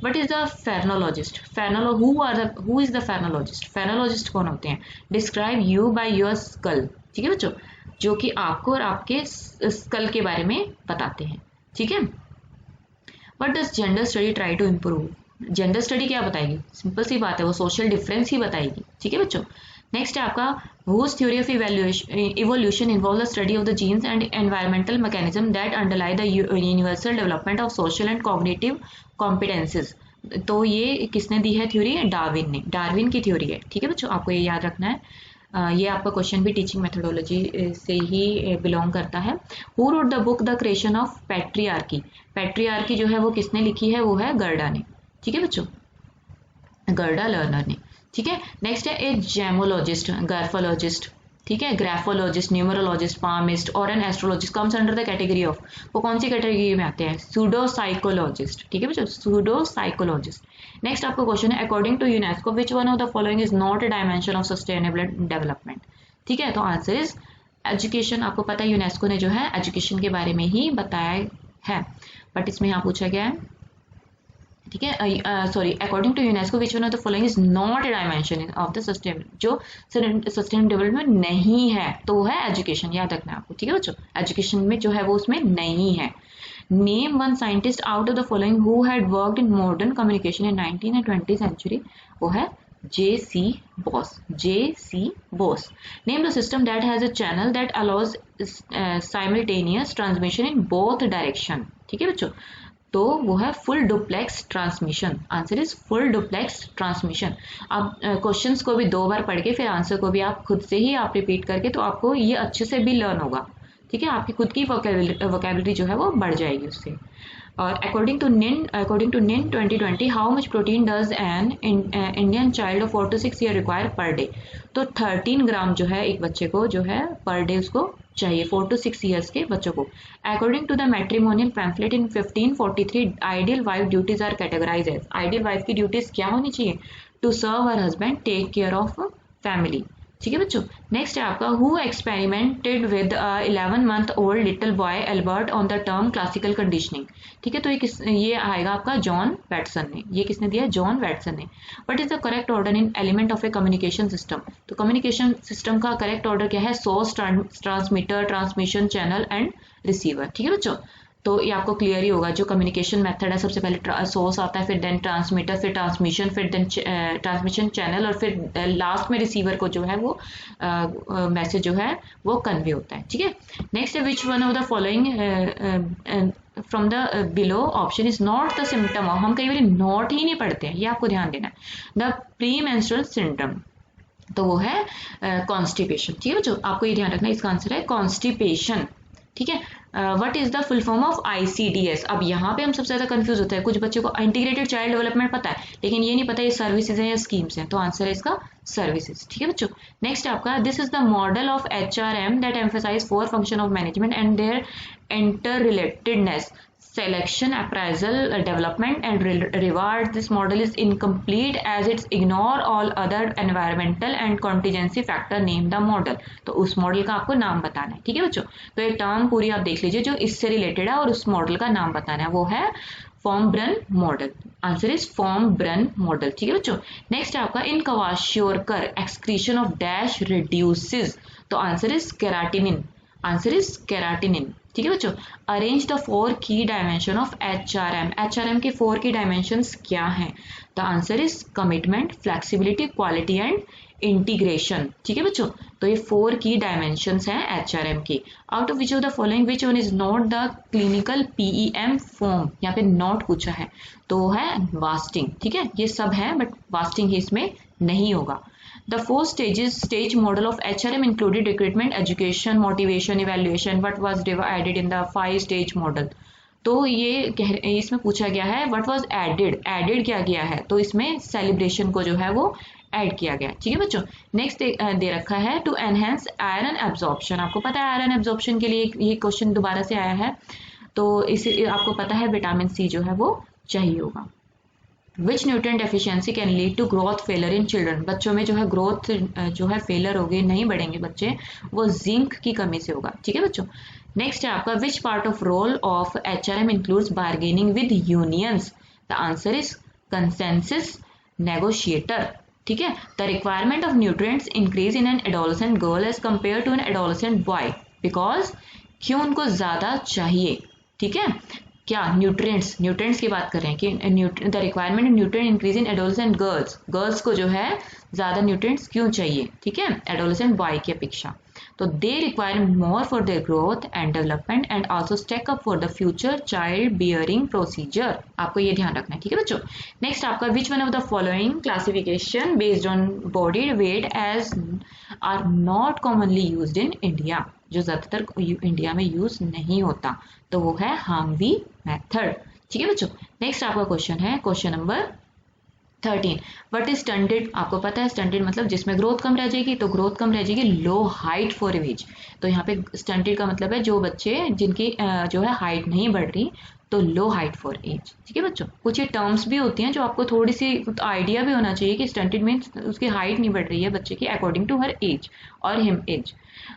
what is the phrenologist? Who is the phrenologist? Phrenologist कौन होते हैं? Describe you by your skull. ठीक है बच्चों, जो कि आपको और आपके स्कल के बारे में बताते हैं। ठीक है, what does gender study try to improve? Gender study क्या बताएगी? सिंपल सी बात है, वो सोशल डिफरेंस ही बताएगी। ठीक है बच्चों, नेक्स्ट है आपका whose theory of evolution involves the study of the genes and environmental mechanism that underlie the universal development of social and cognitive competences? तो ये किसने दी है थ्योरी? डार्विन ने, डार्विन की थ्योरी है। ठीक है बच्चों, आपको ये याद रखना है। ये आपका क्वेश्चन भी टीचिंग मेथोडोलॉजी से ही बिलोंग करता है। Who wrote the book the creation of patriarchy? Patriarchy जो है वो किसने लिखी है? वो है गर्डा ने। ठीक है बच्चों, गर्डा लर्नर ने। ठीक है, नेक्स्ट है ए जेमोलॉजिस्ट, ग्राफोलॉजिस्ट, ठीक है, ग्राफोलॉजिस्ट, न्यूमरोलॉजिस्ट, पामिस्ट और an astrologist comes under the category of, वो कौन सी कैटेगरी में आते हैं? Pseudo psychologist. ठीक है बच्चों, सूडो साइकोलॉजिस्ट। नेक्स्ट आपका क्वेश्चन है according to UNESCO which one of the following is not a dimension of sustainable development? ठीक है, तो आंसर इज एजुकेशन। आपको पता है यूनेस्को ने जो है एजुकेशन के बारे में ही बताया है, बट इसमें यहाँ पूछा गया है, ठीक है, sorry, according to UNESCO which one of the following is not a dimension of the sustainable, जो सस्टेनेबल डेवलपमेंट नहीं है तो वो है एजुकेशन। याद रखना है आपको। ठीक है बच्चों, एजुकेशन में जो है वो उसमें नहीं है। Name one scientist out of the following who had worked in modern communication in 19th and 20th century? वो है J.C. Bose. J.C. Bose. Name the system that has a channel that allows simultaneous transmission in both direction. ठीक है बच्चों, तो वो है full duplex transmission. Answer is full duplex transmission. आप क्वेश्चंस को भी 2 बार पढ़ के फिर आंसर को भी आप खुद से ही आप रिपीट करके, तो आपको ये अच्छे से भी लर्न होगा। ठीक है, आपकी खुद की वोकैबुलरी जो है वो बढ़ जाएगी उससे। और according to NIN 2020 how much protein does an Indian child of 4 to 6 year require per day? तो 13 ग्राम जो है एक बच्चे को जो है पर डे उसको चाहिए, 4 to 6 ईयर्स के बच्चों को। According to the matrimonial pamphlet in 1543 ideal wife duties are categorize as? Ideal wife की ड्यूटीज क्या होनी चाहिए? To serve her husband, take care of family. ठीक है बच्चों, नेक्स्ट है आपका who experimented with 11 month old little boy Albert on the term classical conditioning? ठीक है, तो ये आएगा आपका जॉन वैटसन ने। ये किसने दिया? जॉन वैटसन ने। What is the correct order in element of A communication system? तो कम्युनिकेशन सिस्टम का करेक्ट ऑर्डर क्या है? Source, transmitter, transmission, channel and receiver. ठीक है बच्चों, तो ये आपको क्लियर ही होगा। जो कम्युनिकेशन मेथड है, सबसे पहले सोर्स आता है, फिर देन ट्रांसमीटर, फिर ट्रांसमिशन, फिर देन ट्रांसमिशन चैनल, और फिर लास्ट में रिसीवर को जो है वो मैसेज जो है वो कन्वे होता है। ठीक है, नेक्स्ट है which one of the following from the below option is not the symptom of? हम कई बार नॉट ही नहीं पढ़ते हैं, ये आपको ध्यान देना है। द प्री मेंस्ट्रुअल सिंड्रोम, तो वो है कॉन्स्टिपेशन। ठीक है बच्चों, आपको ये ध्यान रखना है, इसका आंसर है कॉन्स्टिपेशन। ठीक है, what is the full form of ICDS? अब यहाँ पे हम सबसे ज्यादा कंफ्यूज होते हैं। कुछ बच्चों को इंटीग्रेटेड चाइल्ड डेवलपमेंट पता है, लेकिन ये नहीं पता ये सर्विसेज हैं या स्कीम्स हैं, तो आंसर है इसका सर्विसेज। ठीक है बच्चों, नेक्स्ट है आपका this is the model of HRM that emphasize 4 function of management and their interrelatedness, selection, appraisal, development and reward. This model is incomplete as it's ignore all other environmental and contingency factor. Name the model. तो उस मॉडल का आपको नाम बताना है। ठीक है बच्चों, तो ये टर्म पूरी आप देख लीजिए जो इससे रिलेटेड है और उस मॉडल का नाम बताना है। वो है form brun model, answer is form brun model. ठीक है बच्चों। नेक्स्ट है आपका in kwashiorkor excretion of dash reduces, तो answer is creatinine, answer is creatinine. ठीक है बच्चों। अरेंज द 4 की डायमेंशन ऑफ HRM, HRM के 4 की डायमेंशंस क्या हैं? The answer is commitment, flexibility, quality and integration. ठीक है बच्चों। तो ये 4 की डायमेंशंस हैं HRM की। Out of which of the following which one is not the clinical PEM form, यहाँ पे नॉट पूछा है तो वो है वास्टिंग। ठीक है, ये सब है बट वास्टिंग ही इसमें नहीं होगा। The 4 stage model of HRM included recruitment, education, motivation, evaluation. What was added in the 5-stage model? तो ये इसमें पूछा गया है what was added क्या गया है, तो इसमें सेलिब्रेशन को जो है वो ऐड किया गया। ठीक है बच्चों। नेक्स्ट दे रखा है टू एनहेंस आयरन एब्जॉर्प्शन। आपको पता है आयरन एब्जॉर्प्शन के लिए ये क्वेश्चन दोबारा से आया है, तो इसे आपको पता है विटामिन सी जो है वो चाहिए होगा। Which nutrient deficiency can lead to growth failure in children, बच्चों में जो है ग्रोथ जो है फेलर होगी, नहीं बढ़ेंगे बच्चे, वो जिंक की कमी से होगा। ठीक है बच्चों। नेक्स्ट है आपका which part of role of HRM includes bargaining with unions, the answer is consensus negotiator. ठीक है। The requirement of nutrients increase in an adolescent girl as compare to an adolescent boy, because क्यों उनको ज्यादा चाहिए? ठीक है, क्या न्यूट्रिएंट्स की बात कर रहे हैं कि the requirement of nutrient increase in adolescent girls को जो है ज्यादा न्यूट्रिएंट्स क्यों चाहिए? ठीक है, एडोलेसेंट बॉय की अपेक्षा। तो they require more for their growth and development and also stake up for the future child bearing procedure. आपको ये ध्यान रखना है। ठीक है बच्चों। नेक्स्ट आपका which one of the following classification based on body weight age are not commonly used in India, जो ज्यादातर इंडिया में यूज नहीं होता, तो वो है हार्मवी मेथड। ठीक है बच्चों। नेक्स्ट आपका क्वेश्चन है question number 13। What is stunted? आपको पता है स्टंटेड मतलब जिसमें ग्रोथ कम रह जाएगी, तो ग्रोथ कम रह जाएगी लो हाइट फॉर एज। तो यहाँ पे स्टंटेड का मतलब है जो बच्चे जिनकी जो है हाइट नहीं बढ़ रही, तो लो हाइट फॉर एज। ठीक है बच्चों। कुछ ये टर्म्स भी होती हैं जो आपको थोड़ी सी आइडिया भी होना चाहिए कि स्टंटेड मीन्स उसकी हाइट नहीं बढ़ रही है बच्चे की अकॉर्डिंग टू हर एज और him age.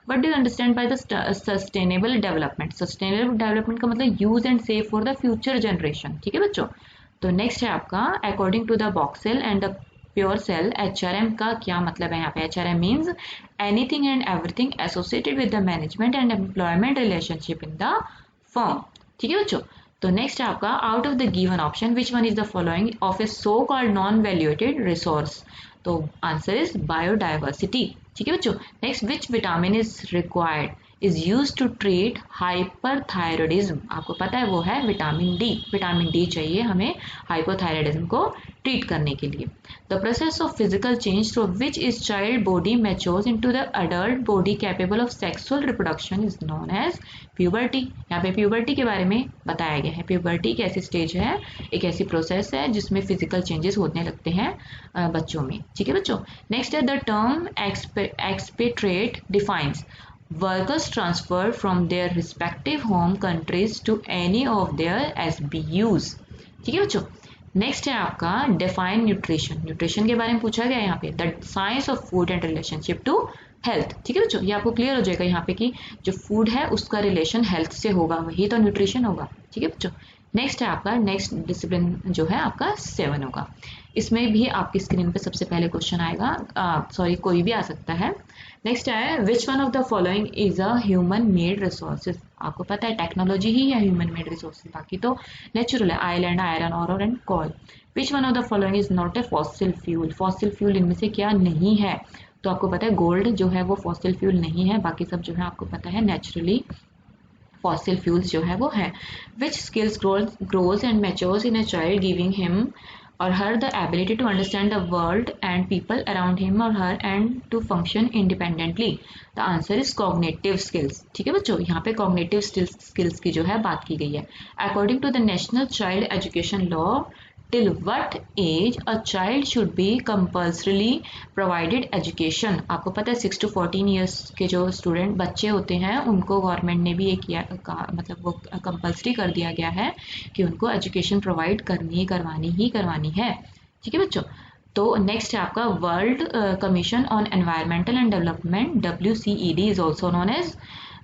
What do you understand by the sustainable development? Sustainable development का मतलब use and save for the future generation। ठीक है बच्चों। तो नेक्स्ट है आपका according to the Boxall and the Purcell HRM का क्या मतलब है? यहाँ पे HRM means anything and everything associated with the management and employment relationship in the firm. ठीक है बच्चों। तो नेक्स्ट है आपका out of the given option which one is the following of a so called non valuated resource, तो आंसर इज बायोडाइवर्सिटी। ठीक है बच्चों। Next which vitamin is required is use to treat hyperthyroidism, आपको पता है वो है विटामिन डी। विटामिन डी चाहिए हमें हाइपोथायरॉयडिज्म को ट्रीट करने के लिए। The process of physical change through which is child body matures into the adult body capable of sexual reproduction is known as puberty. यहाँ पे प्यूबर्टी के बारे में बताया गया है। प्यूबर्टी एक ऐसी स्टेज है, एक ऐसी प्रोसेस है जिसमें फिजिकल चेंजेस होने लगते हैं बच्चों में। ठीक है बच्चों। नेक्स्ट है the term expatriate defines workers transferred from their respective home countries to any of their SBUs। ठीक है बच्चों। नेक्स्ट है आपका डिफाइन न्यूट्रिशन। न्यूट्रिशन के बारे में पूछा गया है यहाँ पे the science of food and relationship to health. ठीक है बच्चों। ये आपको क्लियर हो जाएगा यहाँ पे कि जो फूड है उसका रिलेशन हेल्थ से होगा, वही तो न्यूट्रिशन होगा। ठीक है बच्चों। नेक्स्ट है आपका नेक्स्ट डिसिप्लिन जो है आपका 7 होगा। इसमें भी आपकी स्क्रीन पे सबसे पहले क्वेश्चन आएगा, सॉरी कोई भी आ सकता है। नेक्स्ट है which one of the following is a human made resources. आपको पता है टेक्नोलॉजी ही है ह्यूमन मेड रिसोर्सेज, बाकी तो नेचुरल है, आयलैंड, आयरन, और and call. Which one of the following is not A fossil fuel. Fossil fuel इनमें से क्या नहीं है? तो आपको पता है गोल्ड जो है वो फॉसिल फ्यूल नहीं है, बाकी सब जो है आपको पता है नेचुरली फॉसिल फ्यूल्स जो है वो है। Which skills grows and matures in a child giving him or her the ability to understand the world and people around him or her and to function independently। The answer is cognitive skills। ठीक है बच्चों। यहाँ पे cognitive skills की जो है बात की गई है। According to the National Child Education Law, till what age a child should be compulsorily provided education। आपको पता है 6 to 14 years के जो स्टूडेंट बच्चे होते हैं उनको गवर्नमेंट ने भी ये किया मतलब वो कंपल्सरी कर दिया गया है कि उनको एजुकेशन प्रोवाइड करवानी है। ठीक है बच्चों। तो नेक्स्ट है आपका World Commission on Environmental and Development WCED is also known as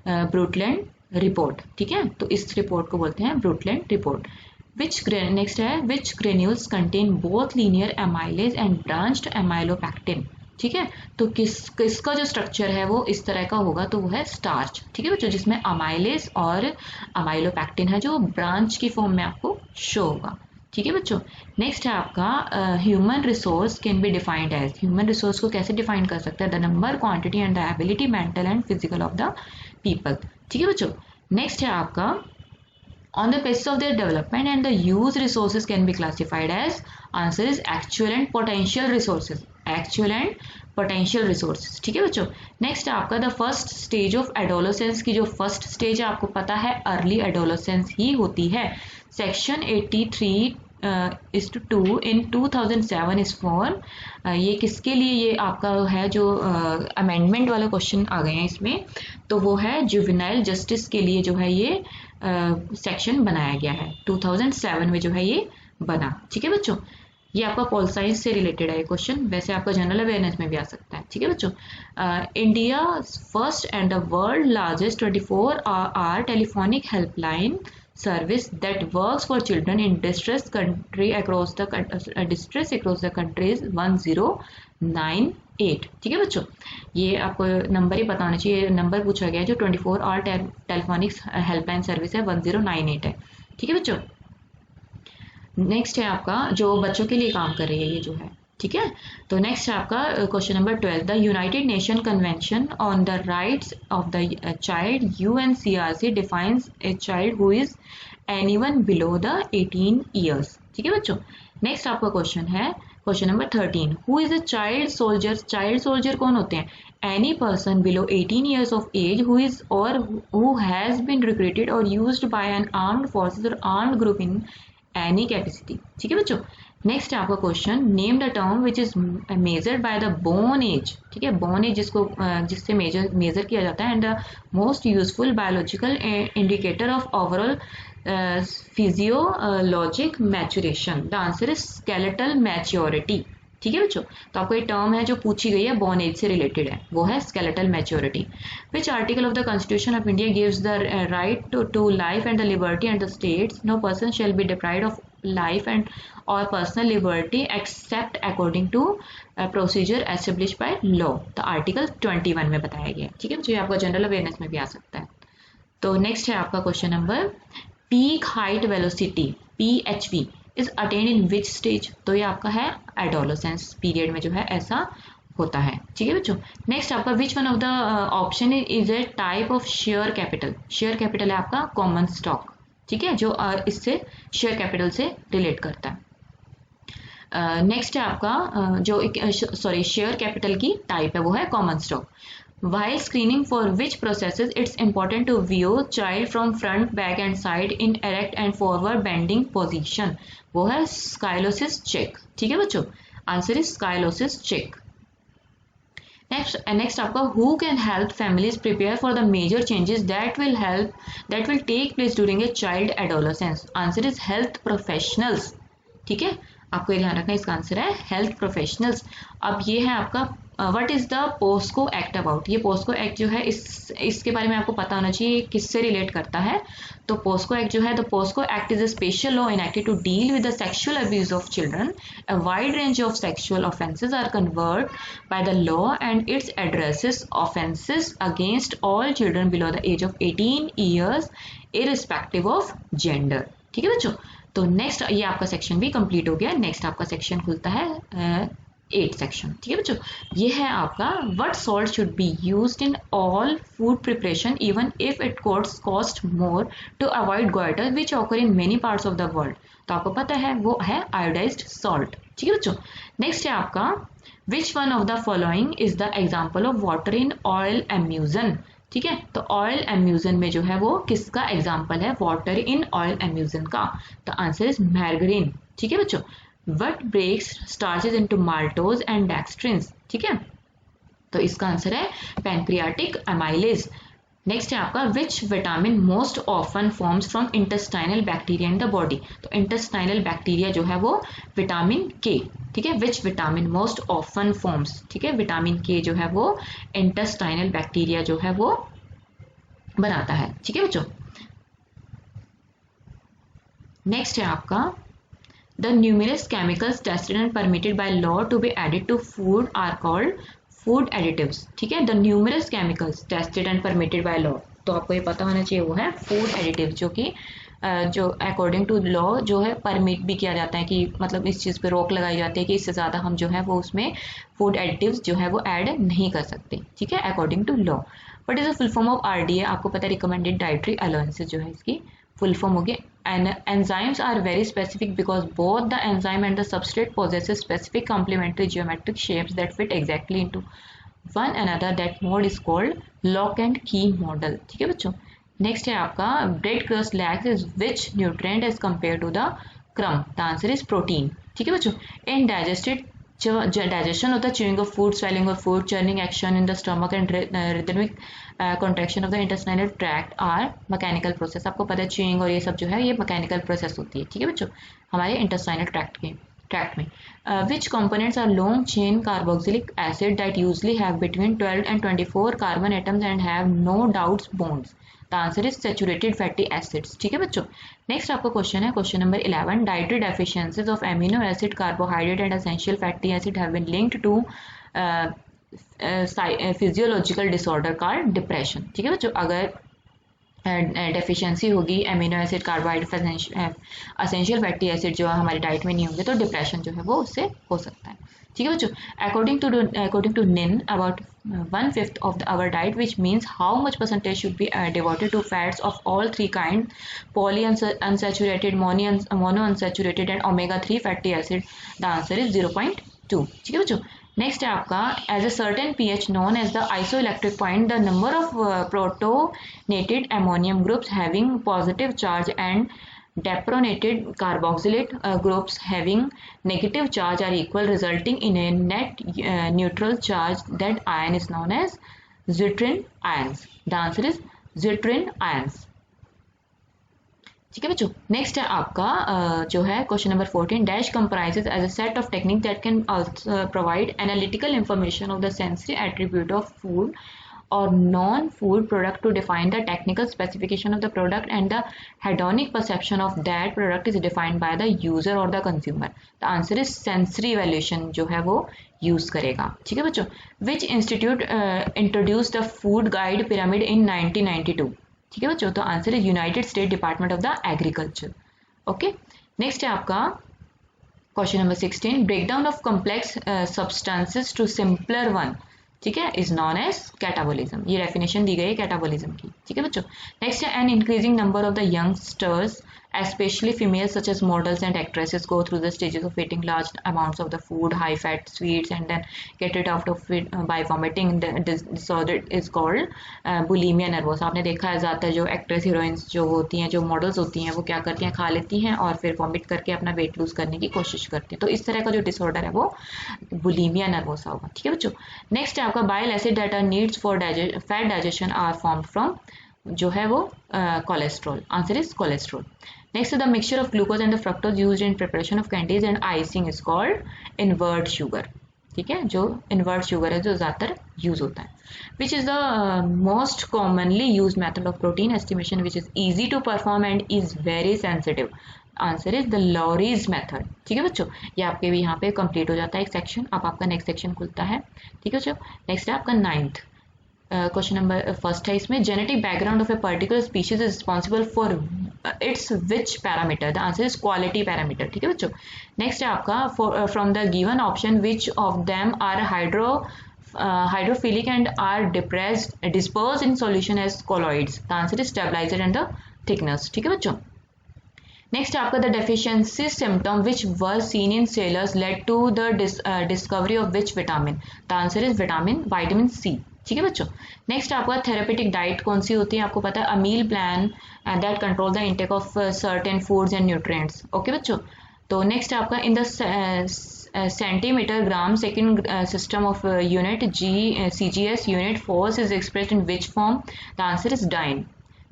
Brundtland report. ठीक है। तो इस रिपोर्ट को बोलते हैं ब्रूटलैंड रिपोर्ट। नेक्स्ट है which granules contain both linear amylase and branched amylopectin. ठीक है, तो किसका जो स्ट्रक्चर है वो इस तरह का होगा, तो वो है स्टार्च। ठीक है बच्चों, जिसमें अमाइलेज और अमाइलोपैक्टिन है जो ब्रांच की फॉर्म में आपको शो होगा। ठीक है बच्चों, नेक्स्ट है आपका human resource can be defined as. Human resource को कैसे डिफाइन कर सकते हैं, the number, quantity and the ability mental and physical of the people. ठीक है बच्चों, नेक्स्ट है आपका on the basis of their development and the use resources can be classified as, answer is actual and potential resources, actual and potential resources। ठीक है बच्चों, नेक्स्ट है आपका the first stage of adolescence की जो फर्स्ट स्टेज है आपको पता है अर्ली एडोलेसेंस ही होती है। सेक्शन 83:2 इन 2007 इज फॉर, ये किसके लिए ये आपका है जो अमेंडमेंट वाला क्वेश्चन आ गए हैं इसमें, तो वो है जुवेनाइल जस्टिस के लिए जो है ये सेक्शन बनाया गया है 2007 में जो है ये बना। ठीक है बच्चों, ये आपका पॉल साइंस से रिलेटेड है क्वेश्चन, वैसे आपका जनरल अवेयरनेस में भी आ सकता है। ठीक है बच्चों, India first and the world largest 24 hour telephonic helpline service that works for children in distress across the country is 1098। ठीक है बच्चों, ये आपको नंबर ही पता होना चाहिए, नंबर पूछा गया है जो 24 आवर टेलीफोनिक हेल्पलाइन सर्विस है 1098 है। ठीक है बच्चों, नेक्स्ट है आपका जो बच्चों के लिए काम कर रही है ये जो है। ठीक है, तो नेक्स्ट है आपका question number 12, the United Nation convention on the rights of the child UNCRC defines a child who is anyone below the 18 years. ठीक है बच्चों, नेक्स्ट आपका क्वेश्चन है question number 13, who is a child soldier. Child soldier कौन होते हैं, any person below 18 years of age who is और हु हैज बीन रिक्रूटेड और used by an armed forces और armed group in any capacity. ठीक है बच्चों, नेक्स्ट है आपका question, name the term which is measured by the bone age. ठीक है, बोन एज जिससे मेजर किया जाता है, and the most useful biological indicator of overall physiologic maturation, the answer is skeletal maturity. ठीक है बच्चों, तो आपको ये टर्म है जो पूछी गई है बोन एज से रिलेटेड है, वो है skeletal maturity. Which article of the constitution of India gives the right to life and the liberty and the states no person shall be deprived of life and और personal liberty except according to procedure establish by law. तो आर्टिकल 21 में बताया गया है। ठीक है, जो आपका जनरल अवेयरनेस में भी आ सकता है। तो नेक्स्ट है आपका question number, peak height velocity PHV is attend in which stage. तो ये आपका है एडोलेसेंस पीरियड में जो है ऐसा होता है। ठीक है बच्चों, नेक्स्ट आपका which one of the option is a type of share capital. Share capital है आपका कॉमन स्टॉक। ठीक है, जो इससे शेयर कैपिटल से रिलेट करता है। नेक्स्ट है आपका शेयर कैपिटल की टाइप है वो है common stock. While screening for which processes it's important to view child from front, back and side in erect and forward bending position, वो है स्काइलोसिस चेक। ठीक है बच्चों, आंसर इज स्काइलोसिस चेक। नेक्स्ट आपका who can help families prepare for the major changes that will take place during a child adolescence, answer is health professionals. ठीक है, आपको ये ध्यान रखना, इसका आंसर है हेल्थ प्रोफेशनल्स। अब ये है आपका what is the POCSO act about. ये पोस्को एक्ट जो है इसके बारे में आपको पता होना चाहिए किससे रिलेट करता है। तो पोस्को एक्ट जो है, the POCSO act is a special law enacted to deal with the sexual abuse of children. A wide range of sexual offences are covered by the law and its addresses offences against all children below the age of 18 years irrespective of gender. ठीक है बच्चों, तो नेक्स्ट ये आपका सेक्शन भी कंप्लीट हो गया। नेक्स्ट आपका सेक्शन खुलता है 8 सेक्शन। ठीक है बच्चों, ये है आपका what salt should be used in all food preparation even if it cost more to avoid goitre which occur in many parts of the world. तो आपको पता है वो है आयोडाइज्ड सॉल्ट। ठीक है बच्चों, नेक्स्ट है आपका which one of the following is the example of water in oil emulsion. ठीक है, तो ऑयल एम्यूजन में जो है वो किसका एग्जाम्पल है, वाटर इन ऑयल एम्यूजन का। तो आंसर इज मैर्गरीन। ठीक है बच्चों, what breaks starches into maltose and dextrins। ठीक है, तो इसका आंसर है पैनक्रियाटिक एमाइलेज। नेक्स्ट है आपका which vitamin most often forms from intestinal bacteria in the body. तो इंटेस्टाइनल बैक्टीरिया जो है वो विटामिन के। ठीक है, which vitamin most often forms. ठीक है, विटामिन के जो है वो इंटेस्टाइनल बैक्टीरिया जो है वो बनाता है। ठीक है बच्चों, नेक्स्ट है आपका the numerous chemicals tested and permitted by law to be added to food are called food additives. ठीक है, the numerous chemicals tested and permitted by law, तो आपको ये पता होना चाहिए वो है फूड एडिटिव, जो कि जो अकॉर्डिंग टू लॉ जो है परमिट भी किया जाता है कि मतलब इस चीज़ पे रोक लगाई जाती है कि इससे ज़्यादा हम जो है वो उसमें फूड एडिटिव्स जो है वो ऐड नहीं कर सकते। ठीक है, according to law. What is the full form of RDA? आपको पता है रिकमेंडेड डाइटरी अलाउंसेस जो है इसकी फुल फॉर्म होगी। And enzymes are very specific because both the enzyme and the substrate possesses specific complementary geometric shapes that fit exactly into one another. That mode is called lock and key model। ठीक है बच्चों। नेक्स्ट है आपका bread crust lacks is which nutrient as compare to the crumb? The answer is protein. ठीक है बच्चों। In digested digestion of the chewing of food, swallowing of food, churning action in the stomach and rhythmic contraction of the intestinal tract are mechanical process। आपको पता है chewing और ये सब जो है ये mechanical process होती है। ठीक है बच्चों, हमारे intestinal tract में which components are long chain carboxylic acid that usually have between 12 and 24 carbon atoms and have no doubts bonds? The answer is saturated fatty acids. ठीक है बच्चों। नेक्स्ट आपका क्वेश्चन है question number 11। Dietary deficiencies of amino acid, carbohydrate and essential fatty acid have been linked to physiological disorder called depression. ठीक है बच्चों, अगर डेफिशिएंसी होगी amino acid, carbohydrate, essential fatty acid जो हमारी डाइट में नहीं होंगे तो डिप्रेशन जो है वो उससे हो सकता है। ठीक है बच्चों। अकॉर्डिंग टू निन about 1/5 of our diet, which means how much percentage should be devoted to fats of all three kinds, polyunsaturated, monounsaturated and omega-3 fatty acid? The answer is 0.2। ठीक है बच्चों। नेक्स्ट है आपका as a certain pH known as the isoelectric point, the number of protonated ammonium groups having positive charge and deprotonated carboxylate groups having negative charge are equal, resulting in a net neutral charge. That ion is known as zwitterion ions। The answer is zwitterion ions। ठीक है बच्चों। नेक्स्ट है आपका जो है question number 14। Dash comprises as a set of technique that can provide analytical information of the sensory attribute of food or non-food product to define the technical specification of the product, and the hedonic perception of that product is defined by the user or the consumer। The answer is sensory evaluation जो है वो यूज करेगा। ठीक है बच्चों। Which institute introduced the food guide pyramid in 1992? ठीक है बच्चों, तो आंसर है United State Department of the Agriculture. Okay. Next है आपका question number 16। Breakdown of complex substances to simpler one, ठीक है, इज नॉन एज कैटाबोलिज्म। ये डेफिनेशन दी गई है कैटाबोलिज्म की। ठीक है बच्चों। नेक्स्ट है an increasing number of the youngsters especially females such as models and actresses go through the stages of eating large amounts of the food, high fat sweets, and then get it out of it by vomiting। The disorder is called bulimia nervosa। आपने देखा है ज़्यादातर जो एक्ट्रेस हीरोइंस जो होती हैं, जो मॉडल्स होती हैं, वो क्या करती हैं, खा लेती हैं और फिर वॉमिट करके अपना वेट लूज करने की कोशिश करती हैं। तो इस तरह का जो डिसऑर्डर है वो बुलीमिया नर्वोसा होगा। ठीक है बच्चों। नेक्स्ट है आपका bile acid that are needs for fat digestion are formed from जो है वो cholesterol. Answer is cholesterol. Next the mixture of glucose and the fructose used in preparation of candies and icing is called invert sugar. ठीक है, जो इन्वर्ट शुगर है जो ज़्यादातर यूज होता है। Which is the most commonly use method of protein estimation which is easy to perform and is very sensitive? Answer is the Lowry's method. ठीक है बच्चों, ये आपके भी यहाँ पे कंप्लीट हो जाता है एक सेक्शन। अब आपका नेक्स्ट सेक्शन खुलता है। ठीक है बच्चों। नेक्स्ट है आपका 9th क्वेश्चन नंबर फर्स्ट है इसमें। Genetic background of a particular species is responsible for its which parameter? The answer is quality parameter. ठीक है बच्चों। नेक्स्ट है आपका from the given option which of them are hydrophilic and are dispersed in solution as colloids? The answer is stabilizer and the thickness। ठीक है बच्चों। नेक्स्ट आपका the deficiency symptom which was seen in sailors led to the discovery of which vitamin? The answer is vitamin C। ठीक है बच्चों। नेक्स्ट आपका थेरेपेटिक डाइट कौन सी होती है? आपको पता है a meal plan that control the intake of certain foods and nutrients. Okay बच्चों। तो नेक्स्ट आपका in the centimetre gram second system of unit CGS unit force is expressed in which form? The answer is dyne।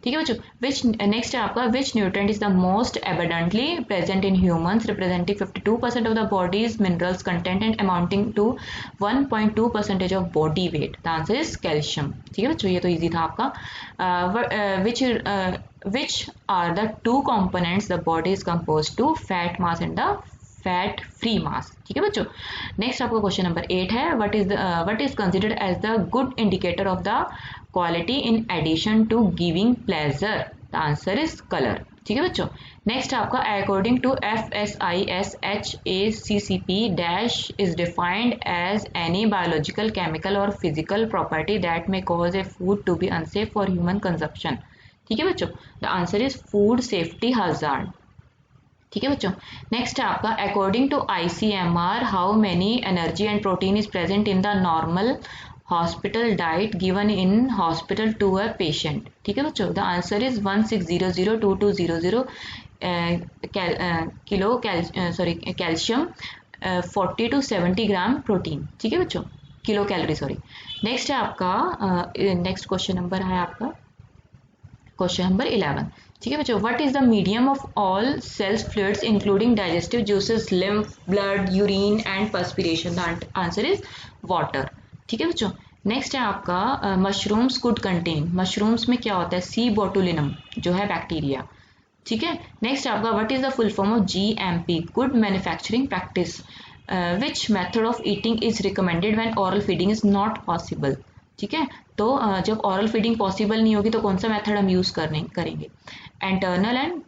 ठीक है बच्चों। विच नेक्स्ट है आपका which nutrient is the most abundantly present in humans representing 52% of the body's minerals content and amounting to 1.2% of body weight. The answer is calcium. ठीक है बच्चों, ये तो इजी था आपका। Which are the two components the body is compose to, fat mass and the fat free mass. ठीक है बच्चों। नेक्स्ट आपका क्वेश्चन नंबर 8 है what is considered as the good indicator of the quality in addition to giving pleasure. The answer is colour. ठीक है बच्चों। नेक्स्ट आपका according to FSISHACCP dash is defined as any biological chemical और physical property that may cause a food to be unsafe for human consumption. ठीक है बच्चों। The answer is food safety hazard. ठीक है बच्चों। नेक्स्ट है आपका according to ICMR how many energy and protein is present in the normal hospital diet given in hospital to a patient. ठीक है बच्चों। The answer is 1600-2200 kilo calcium 40 to 70 gram protein. ठीक है बच्चों, किलो कैलोरी सॉरी। नेक्स्ट है आपका नेक्स्ट क्वेश्चन नंबर है आपका क्वेश्चन नंबर 11। ठीक है बच्चों। What is the medium of all cells fluids including digestive juices, lymph, blood, urine and perspiration. The answer is water. ठीक है बच्चों। नेक्स्ट है आपका मशरूम्स कुड कंटेन, मशरूम्स में क्या होता है, सी बोटुलिनम जो है बैक्टीरिया। ठीक है। नेक्स्ट आपका what is the full form of GMP, good manufacturing practice. Which method of eating is recommended when oral feeding is not possible. ठीक है, तो जब ओरल फीडिंग पॉसिबल नहीं होगी तो कौन सा मेथड हम यूज करेंगे, enteral and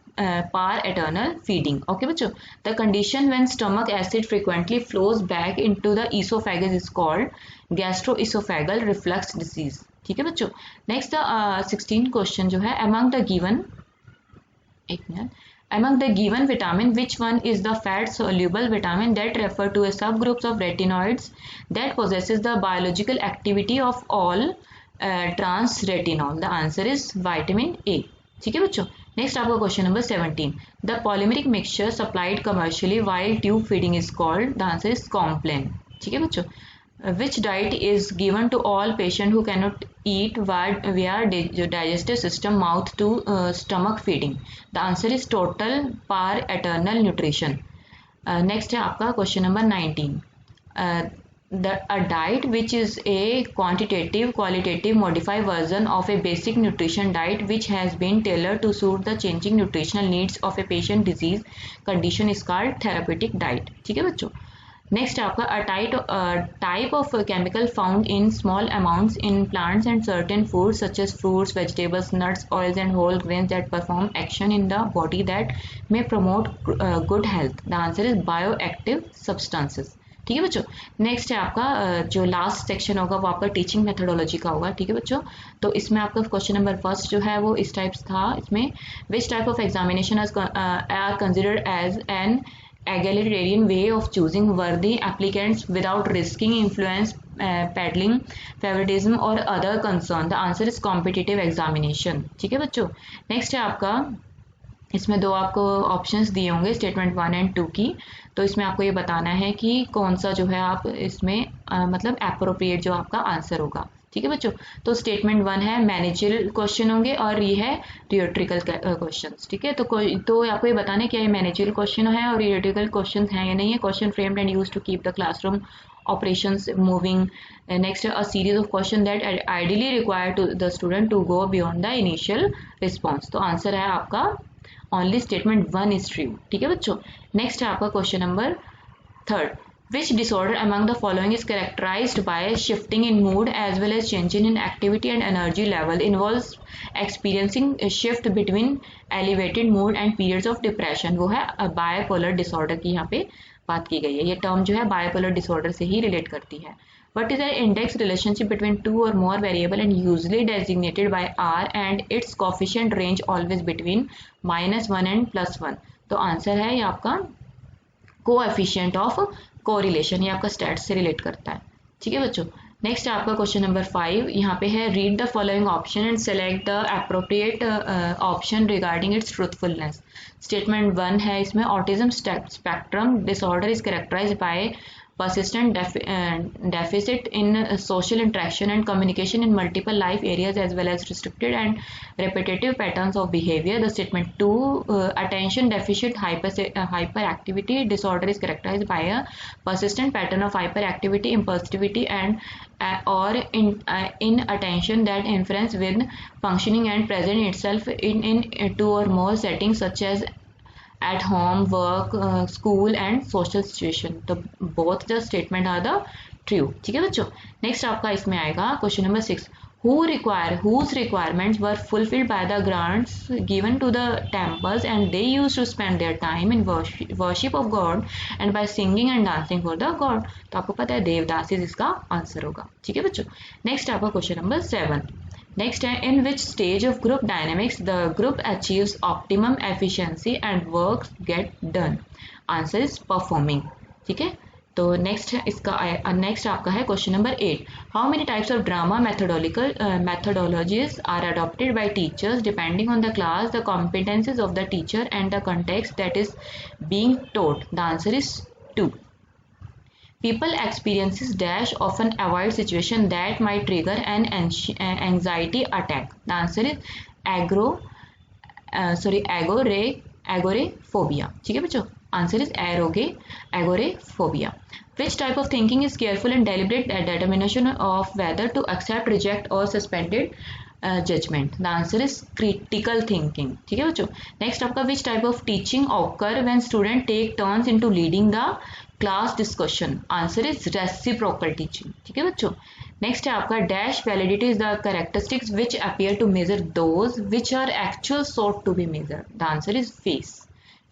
parenteral feeding. Okay बच्चों। The condition when stomach acid frequently flows back into the oesophagus is called gastroesophageal reflux disease. ठीक है बच्चों। नेक्स्ट 16 क्वेश्चन जो है among the given vitamin which one is the fat soluble vitamin that refer to a subgroups of retinoids that possesses the biological activity of all trans retinol। The answer is vitamin A। ठीक है बच्चों। नेक्स्ट आपका question number 17। The polymeric mixture supplied commercially while tube feeding is called. The answer is Complan. ठीक है बच्चों। Which diet is given to all patients who cannot eat via digestive system mouth to stomach feeding? The answer is total par eternal nutrition। Next है आपका question number 19। A diet which is a qualitative modified version of a basic nutrition diet which has been tailored to suit the changing nutritional needs of a patient disease condition is called therapeutic diet। ठीक है बच्चों। नेक्स्ट आपका type of chemical found in small amounts in plants and certain foods such as fruits, vegetables, nuts, oils and whole grains that perform action in the body that may promote good health. The answer is bio active substances. ठीक है बच्चों। नेक्स्ट है आपका जो लास्ट सेक्शन होगा वो आपका टीचिंग मेथडोलॉजी का होगा। ठीक है बच्चों। तो इसमें आपका क्वेश्चन नंबर फर्स्ट जो है वो इस टाइप्स था। इसमें which type of examination are considered as an egalitarian way of choosing worthy applicants without risking influence, peddling, favoritism or other concern। The answer is competitive examination। ठीक है बच्चों। नेक्स्ट है आपका इसमें दो आपको ऑप्शंस दिए होंगे स्टेटमेंट 1 एंड 2 की। तो इसमें आपको ये बताना है कि कौन सा जो है आप इसमें मतलब एप्रोप्रिएट जो आपका आंसर होगा। ठीक है बच्चों। तो स्टेटमेंट 1 है मैनेजरियल क्वेश्चन होंगे और ये है रियोट्रिकल क्वेश्चंस। ठीक है, तो आपको ये बताना है क्या ये मैनेजरियल क्वेश्चन है और रियोट्रिकल क्वेश्चन है या नहीं है। Question framed and used to keep the classroom operations moving। next a series of questions that ideally require to the student to go beyond the initial response। तो आंसर है आपका ओनली स्टेटमेंट 1 इज ट्रू। ठीक है बच्चों। नेक्स्ट है आपका question number 3। Which disorder among the following is characterized by shifting in mood as well as changing in activity and energy level, involves experiencing a shift between elevated mood and periods of depression। वो है bipolar disorder की यहाँ पे बात की गई है। ये टर्म जो है bipolar disorder से ही रिलेट करती है। What is the index relationship between two or more variable and usually designated by R and its coefficient range always between -1 and +1। तो आंसर है ये आपका कोएफिशिएंट ऑफ कोरिलेशन, ये आपका स्टैट्स से रिलेट करता है। ठीक है बच्चों। नेक्स्ट आपका क्वेश्चन नंबर 5 यहाँ पे है read the following option and select the appropriate option regarding its truthfulness. Statement 1 है इसमें autism spectrum disorder is characterised by persistent deficit in social interaction and communication in multiple life areas, as well as restricted and repetitive patterns of behavior. The statement 2, attention deficit hyperactivity disorder is characterized by a persistent pattern of hyperactivity, impulsivity, and or inattention that interferes with functioning and present itself in two or more settings such as at home, work, school and social situation. तो both the statement are the true. ठीक है बच्चों. नेक्स्ट आपका इसमें आएगा question number 6. whose requirements were fulfilled by the grants given to the temples and they used to spend their time in worship of God and by singing and dancing for the God. तो आपको पता है देवदासीज इसका आंसर होगा. ठीक है बच्चों. नेक्स्ट आपका क्वेश्चन नंबर 7. नेक्स्ट है in which stage of group dynamics the group achieves optimum efficiency and work get done. Answer is performing. ठीक है. तो नेक्स्ट है इसका नेक्स्ट आपका है question number 8. How many types of drama methodologies are adopted by teachers depending on the class, the competencies of the teacher and the context that is being taught. The answer is 2. People experiences dash often avoid situation that might trigger an anxiety attack. The answer is agoraphobia. ठीक है बच्चों. Answer is agoraphobia. Which type of thinking is careful and deliberate determination of whether to accept, reject or suspended judgment. The answer is critical thinking. ठीक है बच्चों. Next आपका which type of teaching occur when student take turns into leading the class discussion. Answer is reciprocal teaching. ठीक है बच्चों. Next है आपका dash validity is the characteristics which appear to measure those which are actual sought to be measured. The answer is face.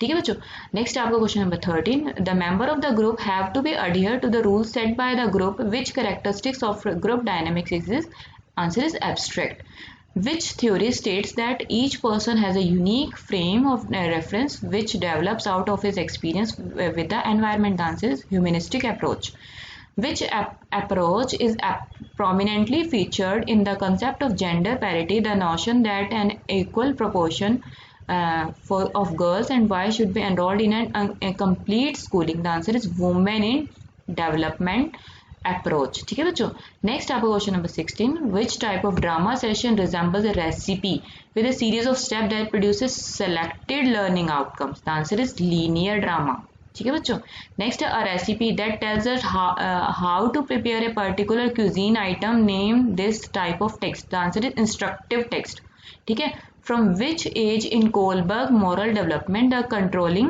ठीक है बच्चों. नेक्स्ट आपका question number 13. The member of the group have to be adhere to the rules set by the group. Which characteristics of group dynamics exist. Answer is abstract. Which theory states that each person has a unique frame of reference which develops out of his experience with the environment. The answer is humanistic approach. Which approach is prominently featured in the concept of gender parity, the notion that an equal proportion of girls and boys should be enrolled in a complete schooling. The answer is women in development approach. ठीक है बच्चों. नेक्स्ट आपका question number 16. Which type of drama session resembles a recipe with a series of steps that produces selected learning outcomes. The answer is linear drama. ठीक है बच्चों. नेक्स्ट है a recipe that tells us how to prepare a particular cuisine item. Name this type of text. The answer is instructive text. ठीक है. From which age in Kohlberg moral development the controlling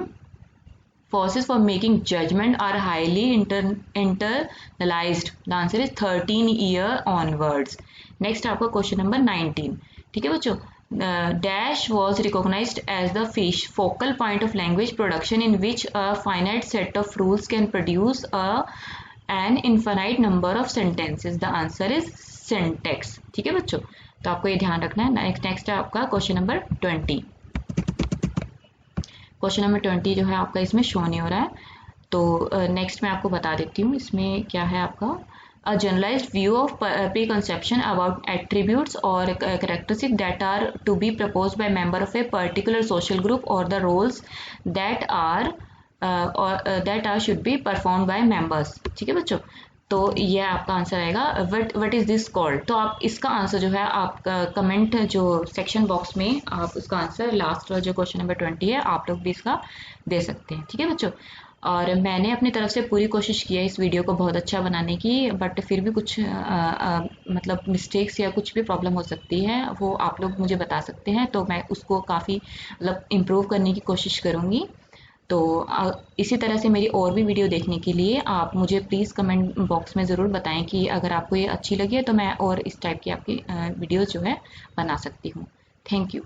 forces for making judgment are highly internalized. The answer is 13 year onwards. Next आपका क्वेश्चन नंबर 19. ठीक है बच्चों. Dash was recognized as the focal point of language production in which a finite set of rules can produce an infinite number of sentences. The answer is syntax. ठीक है बच्चों. तो आपको ये ध्यान रखना है. नेक्स्ट है आपका क्वेश्चन नंबर 20. क्वेश्चन नंबर 20 जो है आपका इसमें शो नहीं हो रहा है. तो नेक्स्ट मैं आपको बता देती हूँ इसमें क्या है आपका. A generalized view of preconception about attributes or characteristics that are to be proposed by member of a particular social group or the roles that are should be performed by members. ठीक है बच्चों. तो ये आपका आंसर आएगा. What is this called. तो आप इसका आंसर जो है आप कमेंट जो सेक्शन बॉक्स में आप उसका आंसर लास्ट जो क्वेश्चन नंबर 20 है आप लोग भी इसका दे सकते हैं. ठीक है बच्चों. और मैंने अपनी तरफ से पूरी कोशिश की है इस वीडियो को बहुत अच्छा बनाने की, बट फिर भी कुछ मतलब मिस्टेक्स या कुछ भी प्रॉब्लम हो सकती है वो आप लोग मुझे बता सकते हैं. तो मैं उसको काफ़ी मतलब इम्प्रूव करने की कोशिश करूँगी. तो इसी तरह से मेरी और भी वीडियो देखने के लिए आप मुझे प्लीज़ कमेंट बॉक्स में ज़रूर बताएं कि अगर आपको ये अच्छी लगी है तो मैं और इस टाइप की आपकी वीडियोज़ जो है बना सकती हूँ. Thank you.